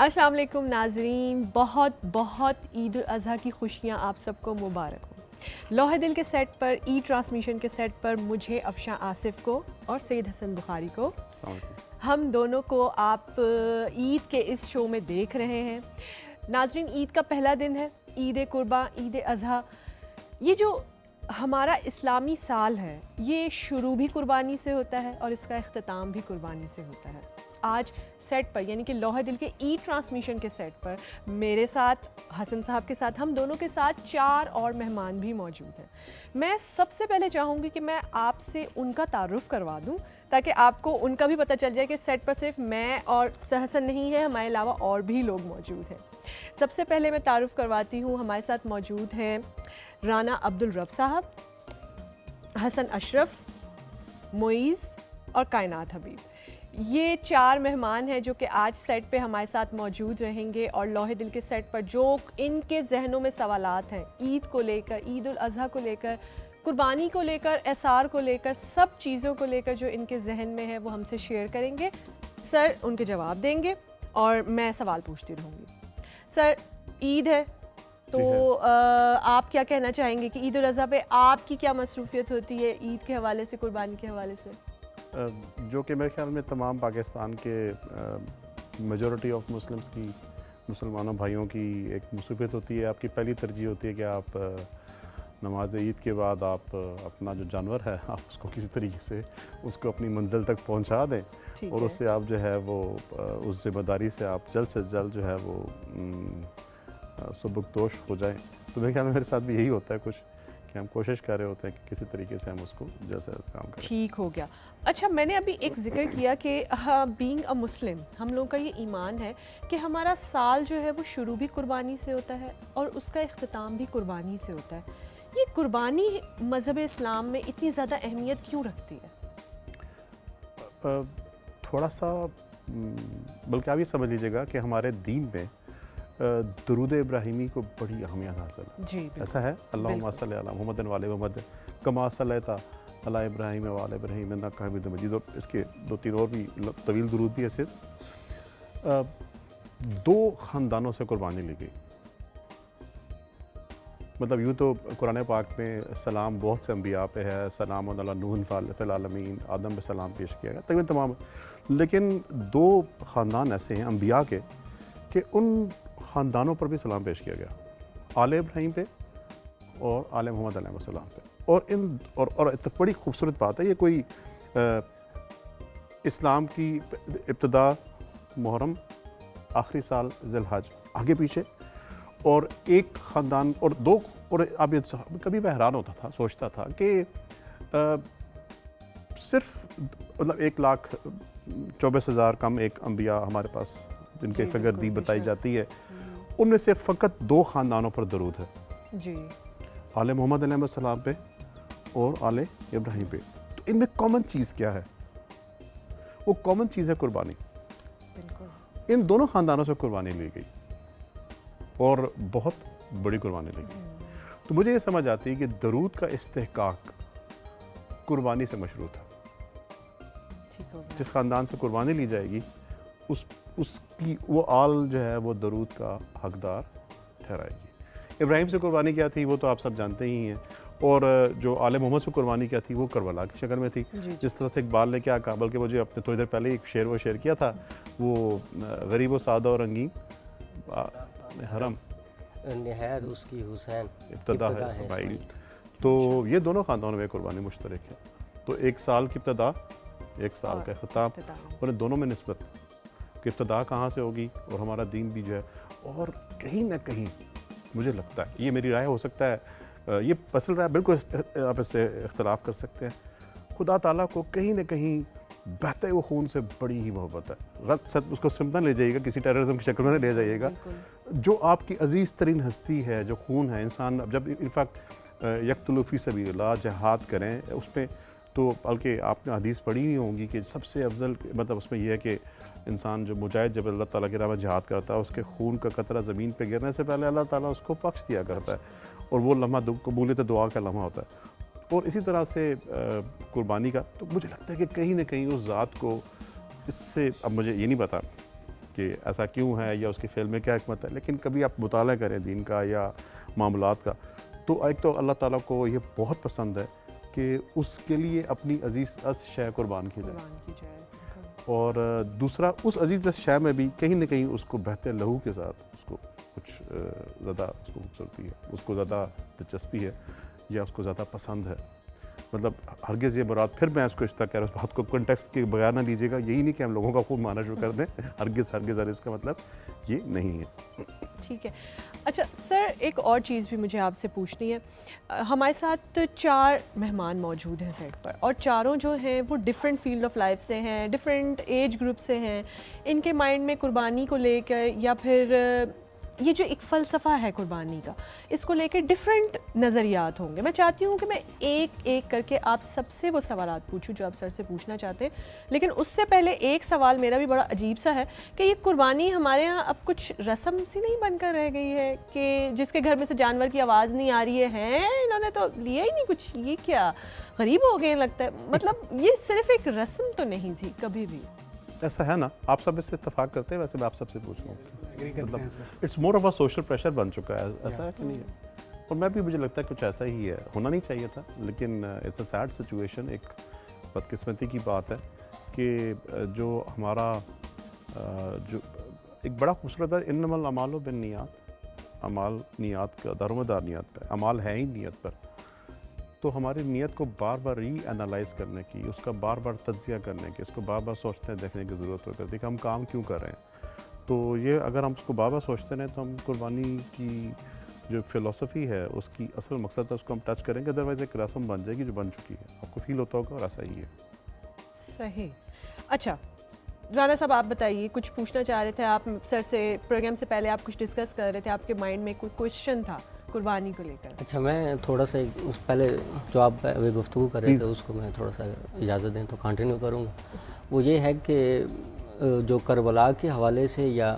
السلام علیکم ناظرین، بہت بہت عید الاضحیٰ کی خوشیاں آپ سب کو مبارک ہوں۔ لوح دل کے سیٹ پر، ای ٹرانسمیشن کے سیٹ پر مجھے افشاں آصف کو اور سید حسن بخاری کو، ہم دونوں کو آپ عید کے اس شو میں دیکھ رہے ہیں۔ ناظرین، عید کا پہلا دن ہے، عید قرباں، عید اضحیٰ۔ یہ جو ہمارا اسلامی سال ہے، یہ شروع بھی قربانی سے ہوتا ہے اور اس کا اختتام بھی قربانی سے ہوتا ہے۔ آج سیٹ پر، یعنی کہ لوح دل کے ای ٹرانسمیشن کے سیٹ پر میرے ساتھ، حسن صاحب کے ساتھ، ہم دونوں کے ساتھ 4 اور مہمان بھی موجود ہیں۔ میں سب سے پہلے چاہوں گی کہ میں آپ سے ان کا تعارف کروا دوں تاکہ آپ کو ان کا بھی پتہ چل جائے کہ سیٹ پر صرف میں اور حسن نہیں ہے، ہمارے علاوہ اور بھی لوگ موجود ہیں۔ سب سے پہلے میں تعارف کرواتی ہوں، ہمارے ساتھ موجود ہیں رانا عبدالرب صاحب، حسن اشرف، معیز اور کائنات حبیب۔ یہ 4 مہمان ہیں جو کہ آج سیٹ پہ ہمارے ساتھ موجود رہیں گے اور لوح دل کے سیٹ پر جو ان کے ذہنوں میں سوالات ہیں عید کو لے کر، عید الاضحیٰ کو لے کر، قربانی کو لے کر، اعصار کو لے کر، سب چیزوں کو لے کر جو ان کے ذہن میں ہے وہ ہم سے شیئر کریں گے۔ سر ان کے جواب دیں گے اور میں سوال پوچھتی رہوں گی۔ سر، عید ہے تو آپ کیا کہنا چاہیں گے کہ عید الاضحیٰ پہ آپ کی کیا مصروفیت ہوتی ہے عید کے حوالے سے، قربانی کے حوالے سے؟ جو کہ میرے خیال میں تمام پاکستان کے میجورٹی آف مسلمس کی، مسلمانوں بھائیوں کی ایک مصروفیت ہوتی ہے۔ آپ کی پہلی ترجیح ہوتی ہے کہ آپ نماز عید کے بعد آپ اپنا جو جانور ہے آپ اس کو کسی طریقے سے اس کو اپنی منزل تک پہنچا دیں اور اس سے آپ جو ہے وہ اس ذمہ داری سے آپ جلد سے جلد جو ہے وہ سبکدوش ہو جائیں۔ تو میرے خیال میں میرے ساتھ بھی یہی ہوتا ہے کچھ، کہ ہم کوشش کر رہے ہوتے ہیں کہ کسی طریقے سے ہم اس کو جیسے کام کریں۔ ٹھیک ہو گیا۔ اچھا، میں نے ابھی ایک ذکر کیا کہ بینگ اے مسلم، ہم لوگوں کا یہ ایمان ہے کہ ہمارا سال جو ہے وہ شروع بھی قربانی سے ہوتا ہے اور اس کا اختتام بھی قربانی سے ہوتا ہے۔ یہ قربانی مذہب اسلام میں اتنی زیادہ اہمیت کیوں رکھتی ہے؟ تھوڑا سا بلکہ آپ یہ سمجھ لیجیے گا کہ ہمارے دین میں درود ابراہیمی کو بڑی اہمیت حاصل ہے۔ جی، ایسا ہے، اللہم صلی علی محمد وعلی محمد کما صلیت علی ابراہیم وعلی ابراہیم انک حمید مجید، اور اس کے 2-3 اور بھی طویل درود بھی ایسے۔ 2 خاندانوں سے قربانی لی گئی، مطلب یوں تو قرآن پاک میں سلام بہت سے انبیاء پہ ہے، سلام علی نوح فی العالمین، آدم پہ سلام پیش کیا گیا تقریباً تمام، لیکن 2 خاندان ایسے ہیں انبیاء کے کہ ان خاندانوں پر بھی سلام پیش کیا گیا، آل ابراہیم پہ اور آل محمد علیہ السلام پہ۔ اور بڑی خوبصورت بات ہے، یہ کوئی اسلام کی ابتدا محرم، آخری سال ذی الحج، آگے پیچھے، اور ایک خاندان اور 2، اور اب کبھی میں حیران ہوتا تھا، سوچتا تھا کہ صرف مطلب 1,24,000 کم ایک انبیاء ہمارے پاس جن کے فگر دی بتائی جاتی ہے، ان میں سے فقط 2 خاندانوں پر درود ہے، جی، آل محمد علیہ السلام پہ اور آل ابراہیم پہ۔ تو ان میں کامن چیز کیا ہے؟ وہ کامن چیز ہے قربانی۔ بالکل، ان دونوں خاندانوں سے قربانی لی گئی اور بہت بڑی قربانی لی گئی۔ تو مجھے یہ سمجھ آتی ہے کہ درود کا استحقاق قربانی سے مشروط ہے۔ جس خاندان سے قربانی لی جائے گی اس کی وہ آل جو ہے وہ درود کا حقدار ٹھہرائے گی۔ ابراہیم سے قربانی کیا تھی وہ تو آپ سب جانتے ہی ہیں، اور جو آل محمد سے قربانی کیا تھی وہ کربلا کی شکل میں تھی، جس طرح سے اقبال نے کیا کہا، بلکہ مجھے اپنے تھوڑی دیر پہلے ایک شعر کیا تھا، وہ غریب و سادہ و رنگین حرم نہایت اس کی حسین ابتدا ہے اسماعیل۔ تو یہ دونوں خاندانوں میں قربانی مشترک ہے۔ تو 1 سال کی ابتدا، 1 سال کا اختتام، اور ان دونوں میں نسبت کہ ابتدا کہاں سے ہوگی، اور ہمارا دین بھی جو ہے، اور کہیں نہ کہیں مجھے لگتا ہے، یہ میری رائے ہو سکتا ہے، یہ پسل رائے بالکل آپ اس سے اختلاف کر سکتے ہیں، خدا تعالیٰ کو کہیں نہ کہیں بہتے ہوئے خون سے بڑی ہی محبت ہے۔ غلط اس کو سمجھ نہ لے جائیے گا، کسی ٹیررزم کی شکل میں نہ لے جائیے گا۔ جو آپ کی عزیز ترین ہستی ہے، جو خون ہے، انسان جب انفیکٹ یقتلوا فی سبیل اللہ جہاد کریں اس میں، تو بلکہ آپ نے حدیث پڑھی ہی ہوگی کہ سب سے افضل مطلب اس میں یہ ہے کہ انسان جو مجاہد جب اللہ تعالیٰ کی راہ میں جہاد کرتا ہے، اس کے خون کا قطرہ زمین پہ گرنے سے پہلے اللہ تعالیٰ اس کو بخش دیا کرتا ہے، اور وہ لمحہ قبولیت دعا کا لمحہ ہوتا ہے۔ اور اسی طرح سے قربانی کا، تو مجھے لگتا ہے کہ کہیں نہ کہیں اس ذات کو اس سے، اب مجھے یہ نہیں پتا کہ ایسا کیوں ہے یا اس کی فعل میں کیا حکمت ہے، لیکن کبھی آپ مطالعہ کریں دین کا یا معاملات کا، تو ایک تو اللہ تعالیٰ کو یہ بہت پسند ہے کہ اس کے لیے اپنی عزیز شے قربان کی جائے، اور دوسرا اس عزیز شے میں بھی کہیں نہ کہیں اس کو بہتے لہو کے ساتھ اس کو کچھ زیادہ اس کو خوبصورتی ہے، اس کو زیادہ دلچسپی ہے یا اس کو زیادہ پسند ہے. مطلب ہرگز یہ مراد، پھر میں اس کو اس طرح کہہ رہا ہوں، اس بات کو کنٹیکسٹ کے بغیر نہ لیجیے گا، یہی نہیں کہ ہم لوگوں کا خوب مانا شروع کر دیں، ہرگز اس کا مطلب یہ نہیں ہے. ٹھیک ہے. اچھا سر، ایک اور چیز بھی مجھے آپ سے پوچھنی ہے. ہمارے ساتھ 4 مہمان موجود ہیں سیٹ پر، اور چاروں جو ہیں وہ ڈفرینٹ فیلڈ آف لائف سے ہیں، ڈفرینٹ ایج گروپ سے ہیں. ان کے مائنڈ میں قربانی کو لے کر یا پھر یہ جو ایک فلسفہ ہے قربانی کا، اس کو لے کے ڈفرینٹ نظریات ہوں گے. میں چاہتی ہوں کہ میں ایک ایک کر کے آپ سب سے وہ سوالات پوچھوں جو آپ سر سے پوچھنا چاہتے ہیں، لیکن اس سے پہلے ایک سوال میرا بھی بڑا عجیب سا ہے کہ یہ قربانی ہمارے ہاں اب کچھ رسم سی نہیں بن کر رہ گئی ہے کہ جس کے گھر میں سے جانور کی آواز نہیں آ رہی ہے، انہوں نے تو لیا ہی نہیں کچھ، یہ کیا غریب ہو گئے لگتا ہے. مطلب یہ صرف ایک رسم تو نہیں تھی کبھی بھی. ایسا ہے نا، آپ سب اس سے اتفاق کرتے ہیں؟ ویسے میں آپ سب سے پوچھ رہا ہوں، مطلب it's more of a social pressure بن چکا ہے، ایسا ہے کہ نہیں ہے؟ اور میں بھی، مجھے لگتا ہے کچھ ایسا ہی ہے، ہونا نہیں چاہیے تھا، لیکن اٹس اے سیڈ سچویشن. ایک بدقسمتی کی بات ہے کہ جو ہمارا جو ایک بڑا خوبصورت بات، انما الاعمال بالنیات، اعمال نیات کا دارومدار نیت پہ، اعمال ہے ہی نیت پر. تو ہماری نیت کو بار بار ری انالائز کرنے کی، اس کا بار بار تجزیہ کرنے کی، اس کو بار بار سوچنے دیکھنے کی ضرورت ہو کرتی ہے کہ ہم کام کیوں کر رہے ہیں. تو یہ اگر ہم اس کو بار بار سوچتے رہیں تو ہم قربانی کی جو فلسفی ہے اس کی اصل مقصد ہے اس کو ہم ٹچ کریں گے، ادروائز ایک رسم بن جائے گی جو بن چکی ہے. آپ کو فیل ہوتا ہوگا، اور ایسا ہی ہے. صحیح. اچھا رانا صاحب، آپ بتائیے، کچھ پوچھنا چاہ رہے تھے آپ سر سے. پروگرام سے پہلے آپ کچھ ڈسکس کر رہے تھے، آپ کے مائنڈ میں کوئی کویشچن تھا قربانی کو لے کر. اچھا، میں تھوڑا سا اس پہلے جو آپ ابھی گفتگو کر رہے تھے اس کو میں تھوڑا سا اجازت دیں تو کنٹینیو کروں گا. وہ یہ ہے کہ جو کربلا کے حوالے سے یا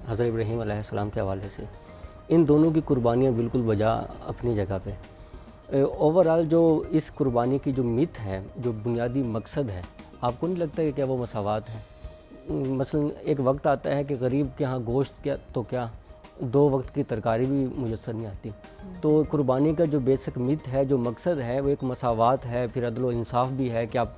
حضرت ابراہیم علیہ السلام کے حوالے سے، ان دونوں کی قربانیاں بالکل بجا اپنی جگہ پہ. اوور آل جو اس قربانی کی جو میتھ ہے، جو بنیادی مقصد ہے، آپ کو نہیں لگتا کہ کیا وہ مساوات ہے؟ مثلا ایک وقت آتا ہے کہ غریب کے ہاں گوشت کیا تو کیا 2 وقت کی ترکاری بھی میسر نہیں آتی. تو قربانی کا جو بیسک میتھ ہے، جو مقصد ہے، وہ ایک مساوات ہے، پھر عدل و انصاف بھی ہے کہ آپ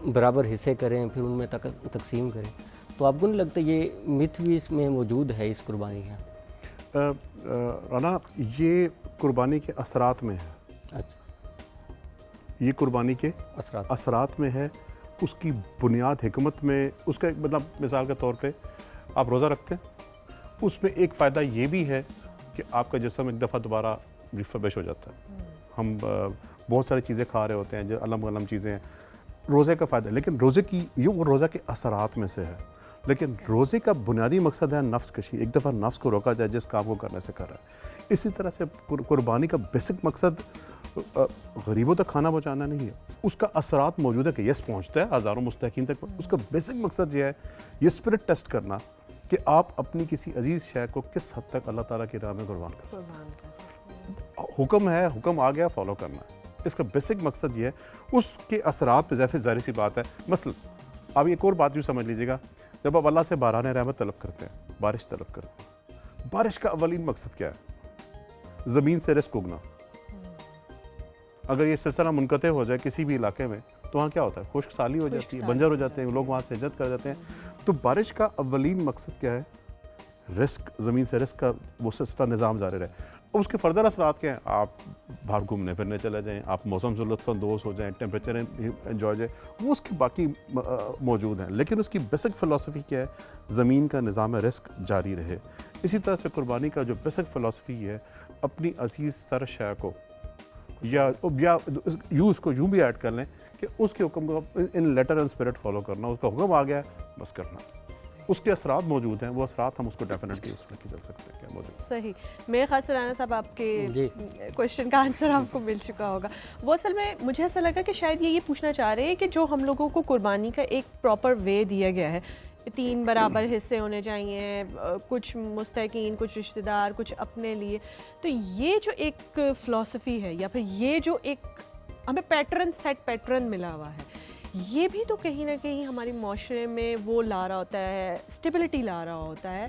برابر حصے کریں، پھر ان میں تقسیم کریں. تو آپ کو نہیں لگتا یہ میتھ بھی اس میں موجود ہے اس قربانی کا؟ رانا، یہ قربانی کے اثرات میں ہے. یہ قربانی کے اثرات میں ہے، اس کی بنیاد حکمت میں. اس کا ایک مطلب مثال کے طور پہ آپ روزہ رکھتے ہیں، اس میں ایک فائدہ یہ بھی ہے کہ آپ کا جسم ایک دفعہ دوبارہ ریفریش ہو جاتا ہے. ہم بہت ساری چیزیں کھا رہے ہوتے ہیں جو علم غلم چیزیں ہیں، روزے کا فائدہ. لیکن روزے کی وہ روزہ کے اثرات میں سے ہے، لیکن روزے کا بنیادی مقصد ہے نفس کشی. ایک دفعہ نفس کو روکا جائے جس کام کو کرنے سے کر رہا ہے. اسی طرح سے قربانی کا بیسک مقصد غریبوں تک کھانا پہنچانا نہیں ہے. اس کا اثرات موجود ہے کہ یس پہنچتا ہے ہزاروں مستحقین تک. اس کا بیسک مقصد یہ ہے، یہ اسپرٹ ٹیسٹ کرنا کہ آپ اپنی کسی عزیز شے کو کس حد تک اللہ تعالیٰ کی راہ میں قربان کر سکتے. حکم ہے، حکم آ گیا، فالو کرنا ہے. اس کا بیسک مقصد یہ ہے. اس کے اثرات پہ ظاہر سی بات ہے. مثلا آپ ایک اور بات یوں سمجھ لیجیے گا، جب آپ اللہ سے باران رحمت طلب کرتے ہیں، بارش طلب کرتے ہیں، بارش کا اولین مقصد کیا ہے؟ زمین سے رزق اگنا. اگر یہ سلسلہ منقطع ہو جائے کسی بھی علاقے میں تو وہاں کیا ہوتا ہے؟ خشک سالی ہو جاتی ہے، بنجر ہو جاتے ہیں لوگ، وہاں سے ہجرت کر جاتے ہیں. تو بارش کا اولین مقصد کیا ہے؟ رزق، زمین سے رزق کا وہ سستا نظام جاری رہے. اب اس کے فردر اثرات کیا ہیں؟ آپ باہر گھومنے پھرنے چلے جائیں، آپ موسم سے لطف اندوز ہو جائیں، ٹیمپریچر انجوائے جائیں، وہ اس کے باقی موجود ہیں. لیکن اس کی بیسک فلسفی کیا ہے؟ زمین کا نظام رزق جاری رہے. اسی طرح سے قربانی کا جو بیسک فلسفی ہے، اپنی عزیز تر شے کو یا اس کو یوں بھی ایڈ کر لیں کہ اس کے حکم کو ان لیٹر اینڈ اسپرٹ فالو کرنا. اس کا حکم آ گیا ہے، بس کرنا. اس کے اثرات موجود ہیں، وہ اثرات ہم اس کو ڈیفینیٹلی اس میں چل سکتے ہیں. کیا موجود؟ صحیح. میرے خیال سے رانا صاحب آپ کے کویشچن کا آنسر آپ کو مل چکا ہوگا. وہ اصل میں مجھے ایسا لگا کہ شاید یہ پوچھنا چاہ رہے ہیں کہ جو ہم لوگوں کو قربانی کا ایک پراپر وے دیا گیا ہے، 3 برابر حصے ہونے چاہیے، کچھ مستحقین، کچھ رشتہ دار، کچھ اپنے لیے. تو یہ جو ایک فلسفی ہے یا پھر یہ جو ایک ہمیں پیٹرن ملا ہوا ہے، یہ بھی تو کہیں نہ کہیں ہماری معاشرے میں وہ لا رہا ہوتا ہے، اسٹیبلٹی لا رہا ہوتا ہے،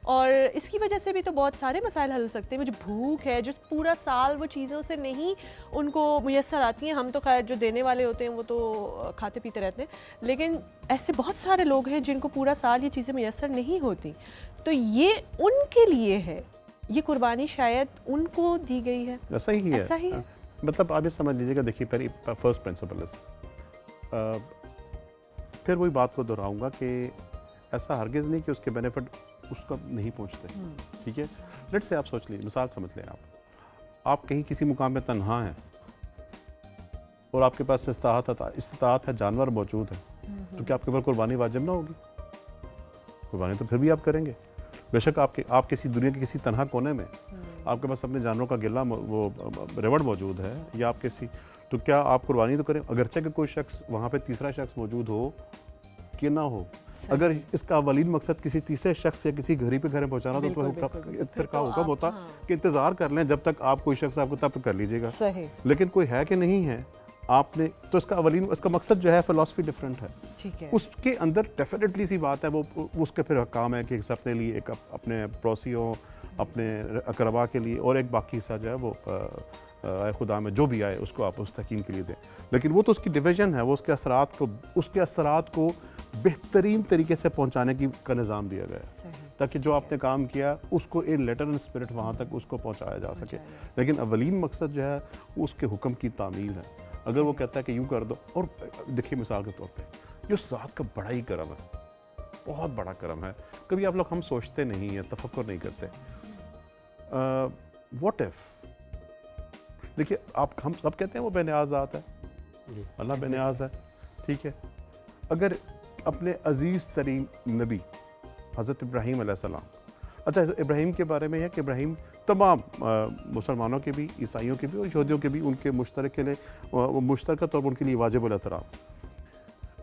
اور اس کی وجہ سے بھی تو بہت سارے مسائل حل ہو سکتے ہیں. وہ جو بھوک ہے، جو پورا سال وہ چیزوں سے نہیں ان کو میسر آتی ہیں، ہم تو خیر جو دینے والے ہوتے ہیں وہ تو کھاتے پیتے رہتے ہیں، لیکن ایسے بہت سارے لوگ ہیں جن کو پورا سال یہ چیزیں میسر نہیں ہوتی، تو یہ ان کے لیے ہے، یہ قربانی شاید ان کو دی گئی ہے. ایسا ہی ہے. ایسا ہی ہے. مطلب آپ یہ سمجھ لیجیے گا، دیکھیے پہلی فرسٹ پرنسپل پھر وہی بات کو دہراؤں گا کہ ایسا ہرگز نہیں کہ اس کے بینیفٹ اس کو نہیں پہنچتے. ٹھیک ہے، لیٹ سے آپ سوچ لیجیے، مثال سمجھ لیں، آپ کہیں کسی مقام پہ تنہا ہیں اور آپ کے پاس استطاعت ہے، جانور موجود ہے، تو کیا آپ کے اوپر قربانی واجب نہ ہوگی؟ قربانی تو پھر بھی آپ کریں گے. بے شک آپ کسی دنیا کے کسی تنہا کونے میں آپ کے پاس اپنے جانوروں کا غلہ وہ ریوڑ موجود ہے، یا آپ کسی، تو کیا آپ قربانی تو کریں، اگرچہ کہ کوئی شخص وہاں پہ تیسرا شخص موجود ہو کہ نہ ہو. اگر اس کا اولین مقصد کسی تیسرے شخص یا کسی گھری پہ گھر پہنچانا، تو پھر کا حکم ہوتا کہ انتظار کر لیں جب تک آپ کوئی شخص آپ کو تب کر لیجیے گا. لیکن کوئی ہے کہ نہیں ہے آپ نے، تو اس کا مقصد جو ہے فلسفی ڈفرینٹ ہے. اس کے اندر ڈیفینیٹلی سی بات ہے، وہ اس کے پھر کام ہے کہ اپنے لیے ایک اپنے پڑوسیوں، اپنے اقربا کے لیے، اور ایک باقی حصہ جو ہے وہ خدا میں جو بھی آئے اس کو آپ مستحقین کے لیے دیں. لیکن وہ تو اس کی ڈویژن ہے، وہ اس کے اثرات کو بہترین طریقے سے پہنچانے کا نظام دیا گیا ہے، تاکہ جو آپ نے کام کیا اس کو ان لیٹر اینڈ اسپرٹ وہاں تک اس کو پہنچایا جا سکے. لیکن اولین مقصد جو ہے اس کے حکم کی تعمیل ہے. اگر وہ کہتا ہے کہ یوں کر دو، اور دیکھیے مثال کے طور پہ یہ ذات کا بڑا ہی کرم ہے، بہت بڑا کرم ہے. کبھی آپ لوگ ہم سوچتے نہیں ہیں، تفکر نہیں کرتے. واٹ ایف، دیکھیے ہم سب کہتے ہیں وہ بے نیاز ذات ہے، اللہ بے نیاز ہے، ٹھیک ہے. اگر اپنے عزیز ترین نبی حضرت ابراہیم علیہ السلام، اچھا ابراہیم کے بارے میں ہے کہ ابراہیم تمام مسلمانوں کے بھی، عیسائیوں کے بھی اور یہودیوں کے بھی ان کے مشترک کے لیے مشترکہ طور پر ان کے لیے واجب الاحترام.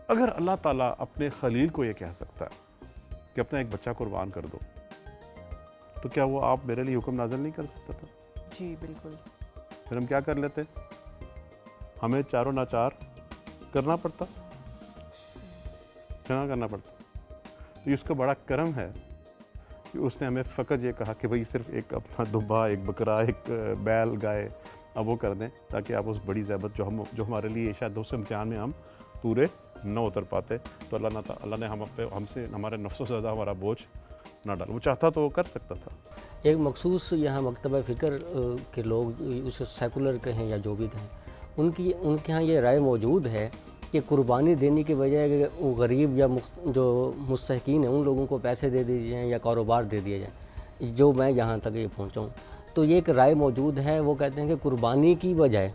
اگر اللہ تعالیٰ اپنے خلیل کو یہ کہہ سکتا ہے کہ اپنا ایک بچہ قربان کر دو، تو کیا وہ آپ میرے لیے حکم نازل نہیں کر سکتا تھا؟ جی بالکل. پھر ہم کیا کر لیتے؟ ہمیں چاروں ناچار کرنا پڑتا، نہ کرنا پڑتا. تو اس کا بڑا کرم ہے کہ اس نے ہمیں فقط یہ کہا کہ بھئی صرف ایک اپنا دمبا، ایک بکرا، ایک بیل، گائے اب وہ کر دیں، تاکہ آپ اس بڑی ضیبت جو ہمارے لیے شاید اس امتحان میں ہم پورے نہ اتر پاتے، تو اللہ نے ہم سے ہمارے نفس و زیادہ ہمارا بوجھ نہ ڈال. وہ چاہتا تو وہ کر سکتا تھا. ایک مخصوص یہاں مکتبہ فکر کے لوگ، اسے سیکولر کہیں یا جو بھی کہیں، ان کے ہاں یہ رائے موجود ہے کہ قربانی دینے کی بجائے کہ وہ غریب یا جو مستحقین ہیں ان لوگوں کو پیسے دے دیے جائیں یا کاروبار دے دیا جائے، جو میں یہاں تک یہ پہنچا ہوں. تو یہ ایک رائے موجود ہے، وہ کہتے ہیں کہ قربانی کی بجائے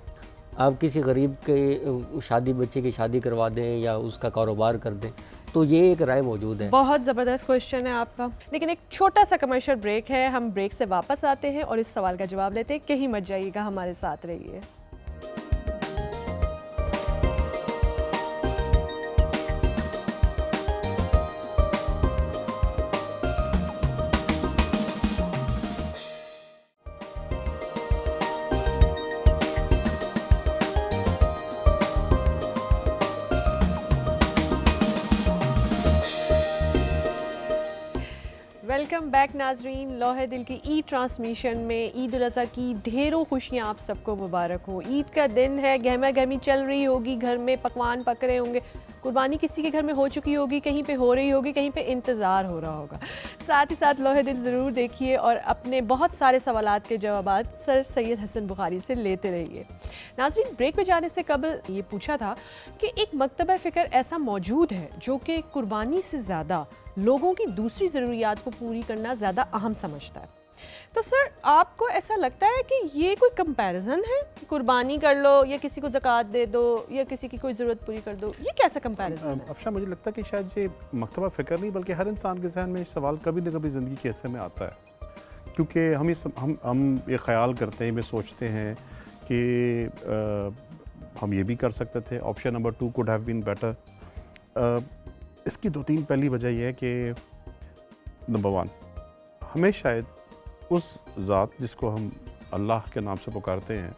آپ کسی غریب کے بچے کی شادی کروا دیں یا اس کا کاروبار کر دیں. تو یہ ایک رائے موجود ہے. بہت زبردست کوشچن ہے آپ کا، لیکن ایک چھوٹا سا کمرشل بریک ہے، ہم بریک سے واپس آتے ہیں اور اس سوال کا جواب لیتے ہیں. کہیں مت جائیے گا، ہمارے ساتھ رہیے. ویلکم بیک ناظرین. لوح دل کی عید ٹرانسمیشن میں عید الاضحیٰ کی ڈھیروں خوشیاں آپ سب کو مبارک ہوں. عید کا دن ہے، گہما گہمی چل رہی ہوگی، گھر میں پکوان پک رہے ہوں گے، قربانی کسی کے گھر میں ہو چکی ہوگی، کہیں پہ ہو رہی ہوگی، کہیں پہ انتظار ہو رہا ہوگا. ساتھ ہی ساتھ لوح دل ضرور دیکھیے اور اپنے بہت سارے سوالات کے جوابات سر سید حسن بخاری سے لیتے رہیے. ناظرین، بریک پہ جانے سے قبل یہ پوچھا تھا کہ ایک مکتبہ فکر ایسا موجود ہے جو کہ قربانی سے زیادہ لوگوں کی دوسری ضروریات کو پوری کرنا زیادہ اہم سمجھتا ہے. تو سر، آپ کو ایسا لگتا ہے کہ یہ کوئی کمپیریزن ہے کہ قربانی کر لو یا کسی کو زکوٰۃ دے دو یا کسی کی کوئی ضرورت پوری کر دو، یہ کیسا کمپیریزن ہے؟ افشا، مجھے لگتا ہے کہ شاید یہ مکتبہ فکر نہیں بلکہ ہر انسان کے ذہن میں یہ سوال کبھی نہ کبھی زندگی کے حصے میں آتا ہے، کیونکہ ہم یہ خیال کرتے ہیں، یہ سوچتے ہیں کہ ہم یہ بھی کر سکتے تھے، option number 2 could have been better. اس کی 2-3 پہلی وجہ یہ ہے کہ نمبر 1، ہمیں شاید اس ذات جس کو ہم اللہ کے نام سے پکارتے ہیں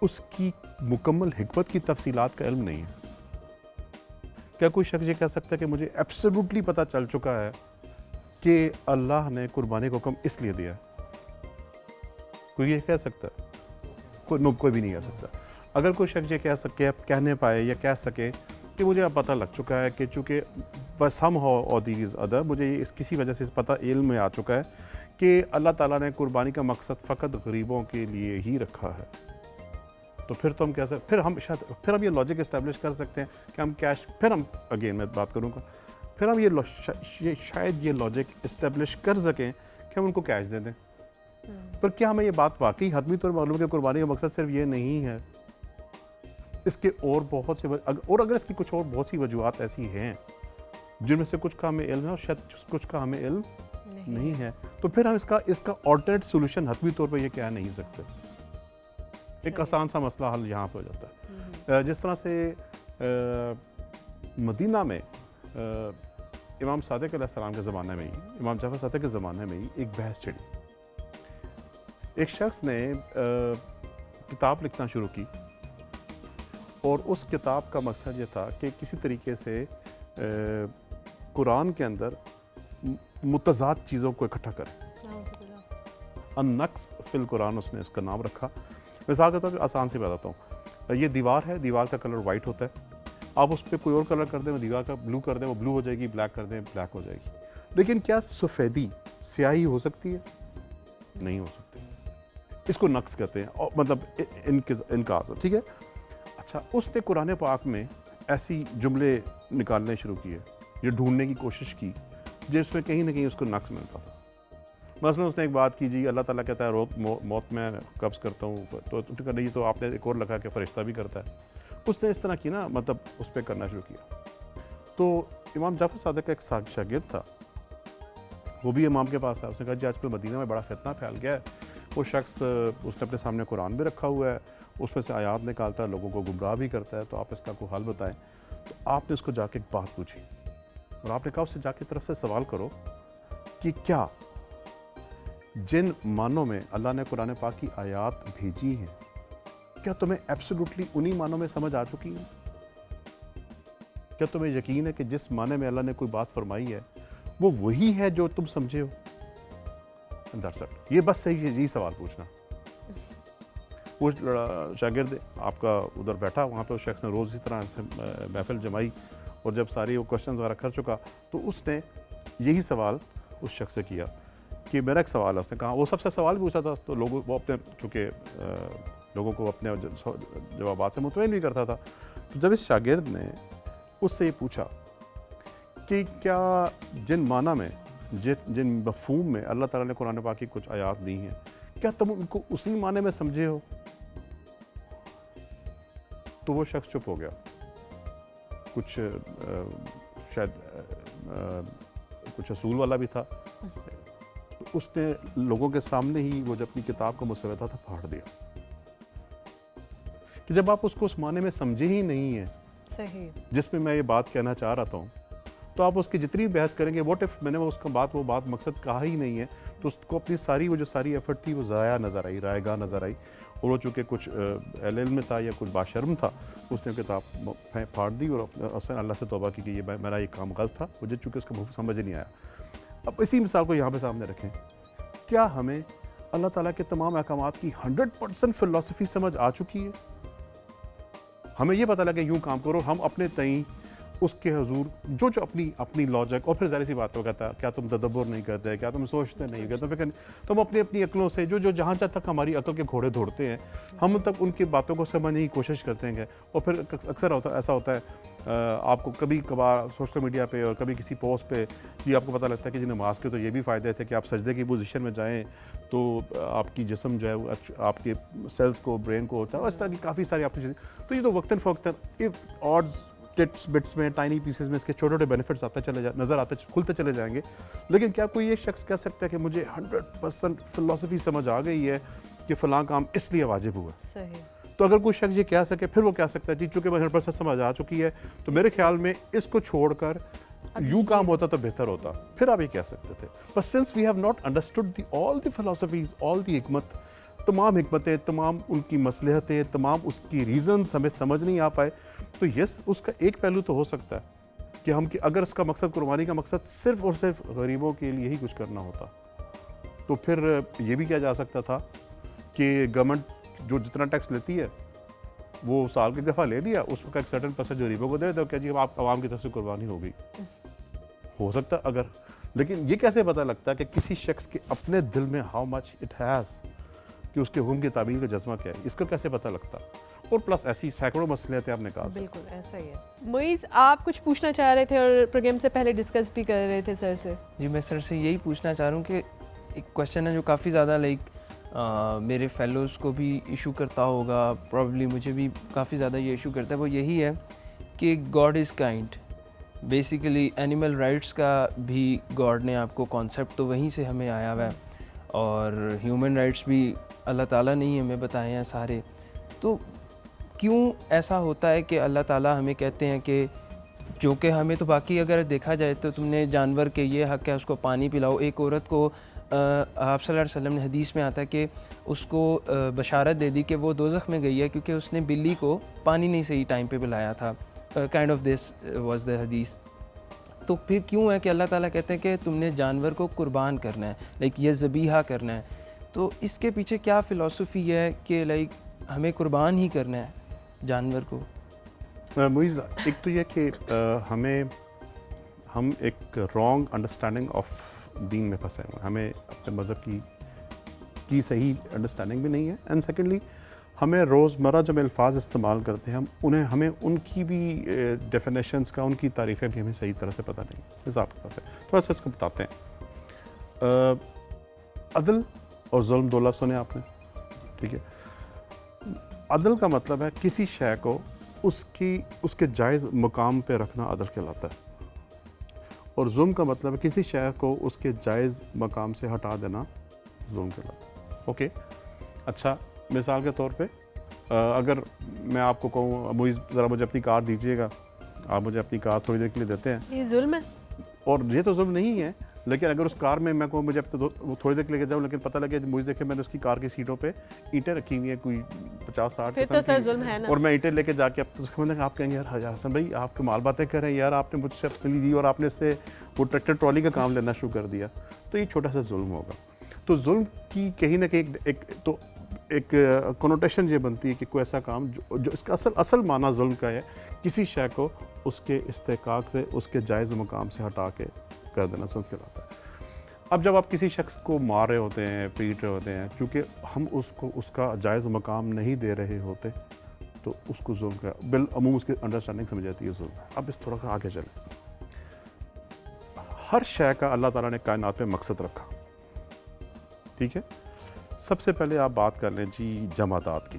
اس کی مکمل حکمت کی تفصیلات کا علم نہیں ہے. کیا کوئی شخص یہ کہہ سکتا ہے کہ مجھے ایبسولوٹلی پتہ چل چکا ہے کہ اللہ نے قربانی کا حکم اس لیے دیا ہے؟ کوئی یہ کہہ سکتا ہے؟ کوئی بھی نہیں کہہ سکتا. اگر کوئی شخص یہ کہنے پائے یا کہہ سکے کہ مجھے اب پتہ لگ چکا ہے کہ چونکہ بس ہم ہو اور دیز ادر مجھے اس کسی وجہ سے پتہ علم میں آ چکا ہے کہ اللہ تعالیٰ نے قربانی کا مقصد فقط غریبوں کے لیے ہی رکھا ہے, تو پھر تو ہم کہہ سکتے پھر ہم یہ لاجک اسٹیبلش کر سکتے ہیں کہ ہم کیش, پھر ہم اگین میں بات کروں گا, پھر ہم یہ شاید یہ لاجک اسٹیبلش کر سکیں کہ ہم ان کو کیش دے دیں. پر کیا ہمیں یہ بات واقعی حتمی طور پر معلوم ہے کہ قربانی کا مقصد صرف یہ نہیں ہے؟ اس کے اور بہت سے اور اگر اس کی کچھ اور بہت سی وجوہات ایسی ہیں جن میں سے کچھ کا ہمیں علم ہے اور شاید کچھ کا ہمیں علم نہیں ہے, تو پھر ہم اس کا آلٹرنیٹ سولوشن حتمی طور پر یہ کہہ نہیں سکتے. ایک آسان سا مسئلہ حل یہاں پہ ہو جاتا ہے. جس طرح سے مدینہ میں امام صادق علیہ السلام کے زمانے میں ہی, امام جعفر صادق کے زمانے میں ہی ایک بحث چھڑی. ایک شخص نے کتاب لکھنا شروع کی اور اس کتاب کا مقصد یہ تھا کہ کسی طریقے سے قرآن کے اندر متضاد چیزوں کو اکٹھا کرے. النقص فی القرآن اس نے اس کا نام رکھا. مثال کے طور پہ آسان سے بتاتا ہوں, یہ دیوار ہے, دیوار کا کلر وائٹ ہوتا ہے, آپ اس پہ کوئی اور کلر کر دیں, وہ دیوار کا بلو کر دیں, وہ بلو ہو جائے گی, بلیک کر دیں, بلیک ہو جائے گی. لیکن کیا سفیدی سیاہی ہو سکتی ہے؟ نہیں ہو سکتی. اس کو نقص کہتے ہیں, اور مطلب انکاس, ٹھیک ہے. اچھا, اس نے قرآن پاک میں ایسی جملے نکالنے شروع کیے, یہ ڈھونڈنے کی کوشش کی جس میں کہیں نہ کہیں اس کو نقص ملتا تھا. مثلا اس نے ایک بات کی, جی اللہ تعالیٰ کہتا ہے موت میں قبض کرتا ہوں, تو نہیں, تو آپ نے ایک اور لکھا کہ فرشتہ بھی کرتا ہے. اس نے اس طرح کی نا, مطلب اس پہ کرنا شروع کیا. تو امام جعفر صادق کا ایک شاگرد تھا, وہ بھی امام کے پاس آیا. اس نے کہا جی آج کل مدینہ میں بڑا فتنہ پھیل گیا ہے. وہ شخص اس نے اپنے سامنے قرآن بھی رکھا ہوا ہے, اس میں سے آیات نکالتا ہے, لوگوں کو گمراہ بھی کرتا ہے, تو آپ اس کا کوئی حل بتائیں. تو آپ نے اس کو جا کے ایک بات پوچھی اور آپ نے کہا اس سے جا کے طرف سے سوال کرو کہ کیا جن معنوں میں اللہ نے قرآن پاک کی آیات بھیجی ہیں, کیا تمہیں ایبسولوٹلی انہی معنوں میں سمجھ آ چکی ہیں؟ کیا تمہیں یقین ہے کہ جس معنی میں اللہ نے کوئی بات فرمائی ہے وہ وہی ہے جو تم سمجھے ہو؟ یہ بس صحیح ہے, یہی سوال پوچھنا. وہ شاگرد آپ کا ادھر بیٹھا, وہاں پہ اس شخص نے روز اسی طرح محفل جمائی, اور جب ساری وہ کوشچنز وغیرہ کر چکا تو اس نے یہی سوال اس شخص سے کیا کہ میرا ایک سوال ہے. اس نے کہا, وہ سب سے سوال پوچھا تھا تو لوگوں وہ اپنے چونکہ لوگوں کو اپنے جوابات سے مطمئن بھی کرتا تھا. تو جب اس شاگرد نے اس سے یہ پوچھا کہ کیا جن معنی میں جن مفہوم میں اللہ تعالیٰ نے قرآن پاک کی کچھ آیات دی ہیں, کیا تم ان کو اسی معنی میں سمجھے ہو؟ تو وہ شخص چپ ہو گیا. کچھ شاید کچھ اصول والا بھی تھا. اس نے لوگوں کے سامنے ہی وہ جو اپنی کتاب کا مسودہ تھا پھاڑ دیا کہ جب آپ اس کو اس معنی میں سمجھے ہی نہیں ہیں صحیح جس میں یہ بات کہنا چاہ رہا ہوں, تو آپ اس کی جتنی بحث کریں گے, واٹ اف میں نے اس کا وہ بات مقصد کہا ہی نہیں ہے, تو اس کو اپنی ساری وہ جو ساری ایفرٹ تھی وہ ضائع نظر آئی, رائے گاہ نظر آئی. اور وہ چونکہ کچھ علم میں تھا یا کچھ باشرم تھا, اس نے کتاب پھاڑ دی اور اصلا اللہ سے توبہ کی کہ یہ میرا یہ کام غلط تھا, مجھے چونکہ اس کا مفہوم سمجھ نہیں آیا. اب اسی مثال کو یہاں پہ سامنے رکھیں, کیا ہمیں اللہ تعالیٰ کے تمام احکامات کی 100% فلسفی سمجھ آ چکی ہے؟ ہمیں یہ پتہ لگے یوں کام کرو, ہم اپنے تئیں اس کے حضور جو اپنی لاجک, اور پھر ظاہر سی بات ہو کہتا ہے کیا تم تدبر نہیں کرتے, کیا تم سوچتے نہیں کرتے, تم اپنی عقلوں سے جو جہاں تک ہماری عقل کے گھوڑے دوڑتے ہیں, ہم تک ان کی باتوں کو سمجھنے کی کوشش کرتے ہیں. اور پھر اکثر ایسا ہوتا ہے, آپ کو کبھی کبھار سوشل میڈیا پہ اور کبھی کسی پوسٹ پہ یہ آپ کو پتہ لگتا ہے کہ جی نماز کے تو یہ بھی فائدے تھے کہ آپ سجدے کی پوزیشن میں جائیں تو آپ کی جسم جو ہے آپ کے سیلز کو, برین کو ہوتا ہے, اور اس طرح کی کافی ساری آپ کی چیزیں. تو یہ تو وقتاً فوقتاً آڈز ٹٹس بٹس میں, ٹائنی پیسز میں اس کے چھوٹے چھوٹے بینیفٹس نظر آتے کھلتے چلے جائیں گے. لیکن کیا کوئی یہ شخص کہہ سکتا ہے کہ مجھے 100% فلسفی سمجھ آ گئی ہے کہ فلاں کام اس لیے واجب ہوا؟ صحیح. تو اگر کوئی شخص یہ کہہ سکے, پھر وہ کہہ سکتا ہے جی چونکہ مجھے 100% سمجھ آ چکی ہے, تو میرے خیال میں اس کو چھوڑ کر یوں کام ہوتا تو بہتر ہوتا, پھر آپ یہ کہہ سکتے تھے. But since we have not understood all the فلسفیز, آل دی حکمت, تمام حکمتیں, تمام ان کی مصلحتیں, تمام اس کی ریزنز ہمیں سمجھ نہیں آ پائے, تو یس اس کا ایک پہلو تو ہو سکتا ہے کہ اگر اس کا مقصد قربانی کا مقصد صرف اور صرف غریبوں کے لیے ہی کچھ کرنا ہوتا تو پھر یہ بھی کیا جا سکتا تھا کہ گورنمنٹ جو جتنا ٹیکس لیتی ہے وہ سال کی دفعہ لے لیا, اس کا ایک سرٹن پرسنٹ غریبوں کو دے دو, کیا جی آپ عوام کی طرف سے قربانی ہو گئی. ہو سکتا اگر, لیکن یہ کیسے پتہ لگتا ہے کہ کسی شخص کے اپنے دل میں ہاؤ مچ اٹ ہیز, کہ اس کے حکم کی تعمیل کا جذبہ کیا ہے, اس کا کیسے پتہ لگتا؟ اور پلس ایسی سینکڑوں مسئلے تھے آپ نے کہا. بالکل ایسا ہی ہے. معیز آپ کچھ پوچھنا چاہ رہے تھے اور پروگرام سے پہلے ڈسکس بھی کر رہے تھے سر سے. جی میں سر سے یہی پوچھنا چاہ رہا ہوں کہ ایک کویشچن ہے جو کافی زیادہ میرے فیلوز کو بھی ایشو کرتا ہوگا, پرابلی مجھے بھی کافی زیادہ یہ ایشو کرتا ہے, وہ یہی ہے کہ God is kind. Basically animal rights کا بھی گاڈ نے آپ کو کانسیپٹ تو وہیں سے ہمیں آیا ہوا ہے, اور ہیومن رائٹس بھی اللہ تعالیٰ نے ہی ہمیں بتائے ہیں سارے. تو کیوں ایسا ہوتا ہے کہ اللہ تعالیٰ ہمیں کہتے ہیں کہ جو کہ ہمیں تو باقی اگر دیکھا جائے تو تم نے جانور کے یہ حق ہے اس کو پانی پلاؤ. ایک عورت کو آپ صلی اللہ علیہ وسلم نے حدیث میں آتا ہے کہ اس کو بشارت دے دی کہ وہ دوزخ میں گئی ہے کیونکہ اس نے بلی کو پانی نہیں صحیح ٹائم پہ پلایا تھا. Kind of this was the حدیث. تو پھر کیوں ہے کہ اللہ تعالیٰ کہتے ہیں کہ تم نے جانور کو قربان کرنا ہے, لائک یہ ذبیحہ کرنا ہے. تو اس کے پیچھے کیا فلسفی ہے کہ لائک ہمیں قربان ہی کرنا ہے جانور کو؟ معیز, ایک تو یہ کہ ہم ایک رانگ انڈرسٹینڈنگ آف دین میں پھنسے ہوئے ہیں, ہمیں اپنے مذہب کی صحیح انڈرسٹینڈنگ بھی نہیں ہے. اینڈ سیکنڈلی ہمیں روزمرہ جب الفاظ استعمال کرتے ہیں ہمیں ان کی بھی ڈیفینیشنز کا, ان کی تعریفیں بھی ہمیں صحیح طرح سے پتہ نہیں. حساب کتاب ہے تھوڑا سا اس کو بتاتے ہیں. عدل اور ظلم دو لفظ سنے آپ نے, ٹھیک ہے. عدل کا مطلب ہے کسی شے کو اس کے جائز مقام پہ رکھنا عدل کہلاتا ہے, اور ظلم کا مطلب ہے کسی شے کو اس کے جائز مقام سے ہٹا دینا ظلم کہلاتا ہے. اوکے, اچھا مثال کے طور پہ اگر میں آپ کو کہوں معیز ذرا مجھے اپنی کار دیجیے گا, آپ مجھے اپنی کار تھوڑی دیر کے لیے دیتے ہیں, یہ ظلم ہے. اور یہ تو ظلم نہیں ہے, لیکن اگر اس کار میں کو مجھے تھوڑی دیر کے لے کے جاؤں لیکن پتہ لگے مجھے دیکھے میں نے اس کی کار کی سیٹوں پہ اینٹیں رکھی ہوئی ہیں کوئی 50-60, پھر تو سر ظلم ہے نا. اور میں اینٹیں لے کے جا کے آپ کہیں گے یار حسن بھائی آپ کمال باتیں کر رہے ہیں یار, آپ نے مجھ سے اپنی دی اور آپ نے اس سے وہ ٹریکٹر ٹرالی کا کام لینا شروع کر دیا, تو یہ چھوٹا سا ظلم ہوگا. تو ظلم کی کہیں نہ کہیں ایک کنوٹیشن یہ بنتی ہے کہ کوئی ایسا کام جو اس کا اصل معنی ظلم کا ہے, کسی شے کو اس کے استحقاق سے اس کے جائز مقام سے ہٹا کے کر دینا ظلم کہلاتا ہے. اب جب آپ کسی شخص کو مار رہے ہوتے ہیں, پیٹ رہے ہوتے ہیں, چونکہ ہم اس کا جائز مقام نہیں دے رہے ہوتے تو اس کو ظلم کا بالعموم اس کی انڈرسٹینڈنگ سمجھ جاتی ہے ظلم. اب اس تھوڑا سا آگے چلیں. ہر شے کا اللہ تعالیٰ نے کائنات میں مقصد رکھا, ٹھیک ہے. سب سے پہلے آپ بات کر لیں جی جمادات کی.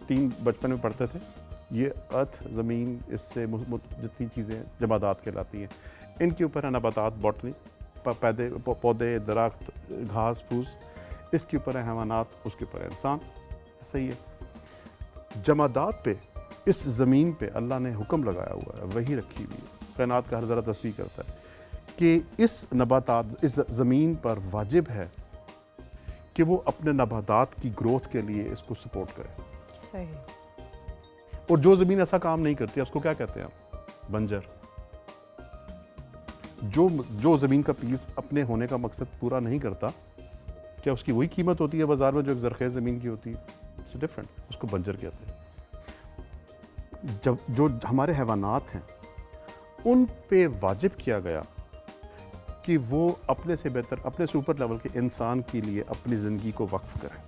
3 بچپن میں پڑھتے تھے, یہ ارتھ زمین اس سے جتنی چیزیں جمادات کہلاتی ہیں, ان کے اوپر ہے نباتات باٹنی, پودے درخت گھاس پھوس, اس کے اوپر ہے حیوانات, اس کے اوپر ہے انسان. صحیح ہے. جمادات پہ اس زمین پہ اللہ نے حکم لگایا ہوا ہے, وہی رکھی ہوئی ہے, کائنات کا ہر ذرہ تسبیح کرتا ہے کہ اس نباتات اس زمین پر واجب ہے کہ وہ اپنے نباتات کی گروتھ کے لیے اس کو سپورٹ کرے. صحیح. اور جو زمین ایسا کام نہیں کرتی اس کو کیا کہتے ہیں ہم؟ بنجر. جو زمین کا پیس اپنے ہونے کا مقصد پورا نہیں کرتا, کیا اس کی وہی قیمت ہوتی ہے بازار میں جو ایک زرخیز زمین کی ہوتی ہے؟ اٹس ڈفرینٹ, اس کو بنجر کہتے ہیں. جو ہمارے حیوانات ہیں ان پہ واجب کیا گیا کہ وہ اپنے سے بہتر, اپنے سے اوپر لیول کے انسان کے لیے اپنی زندگی کو وقف کریں.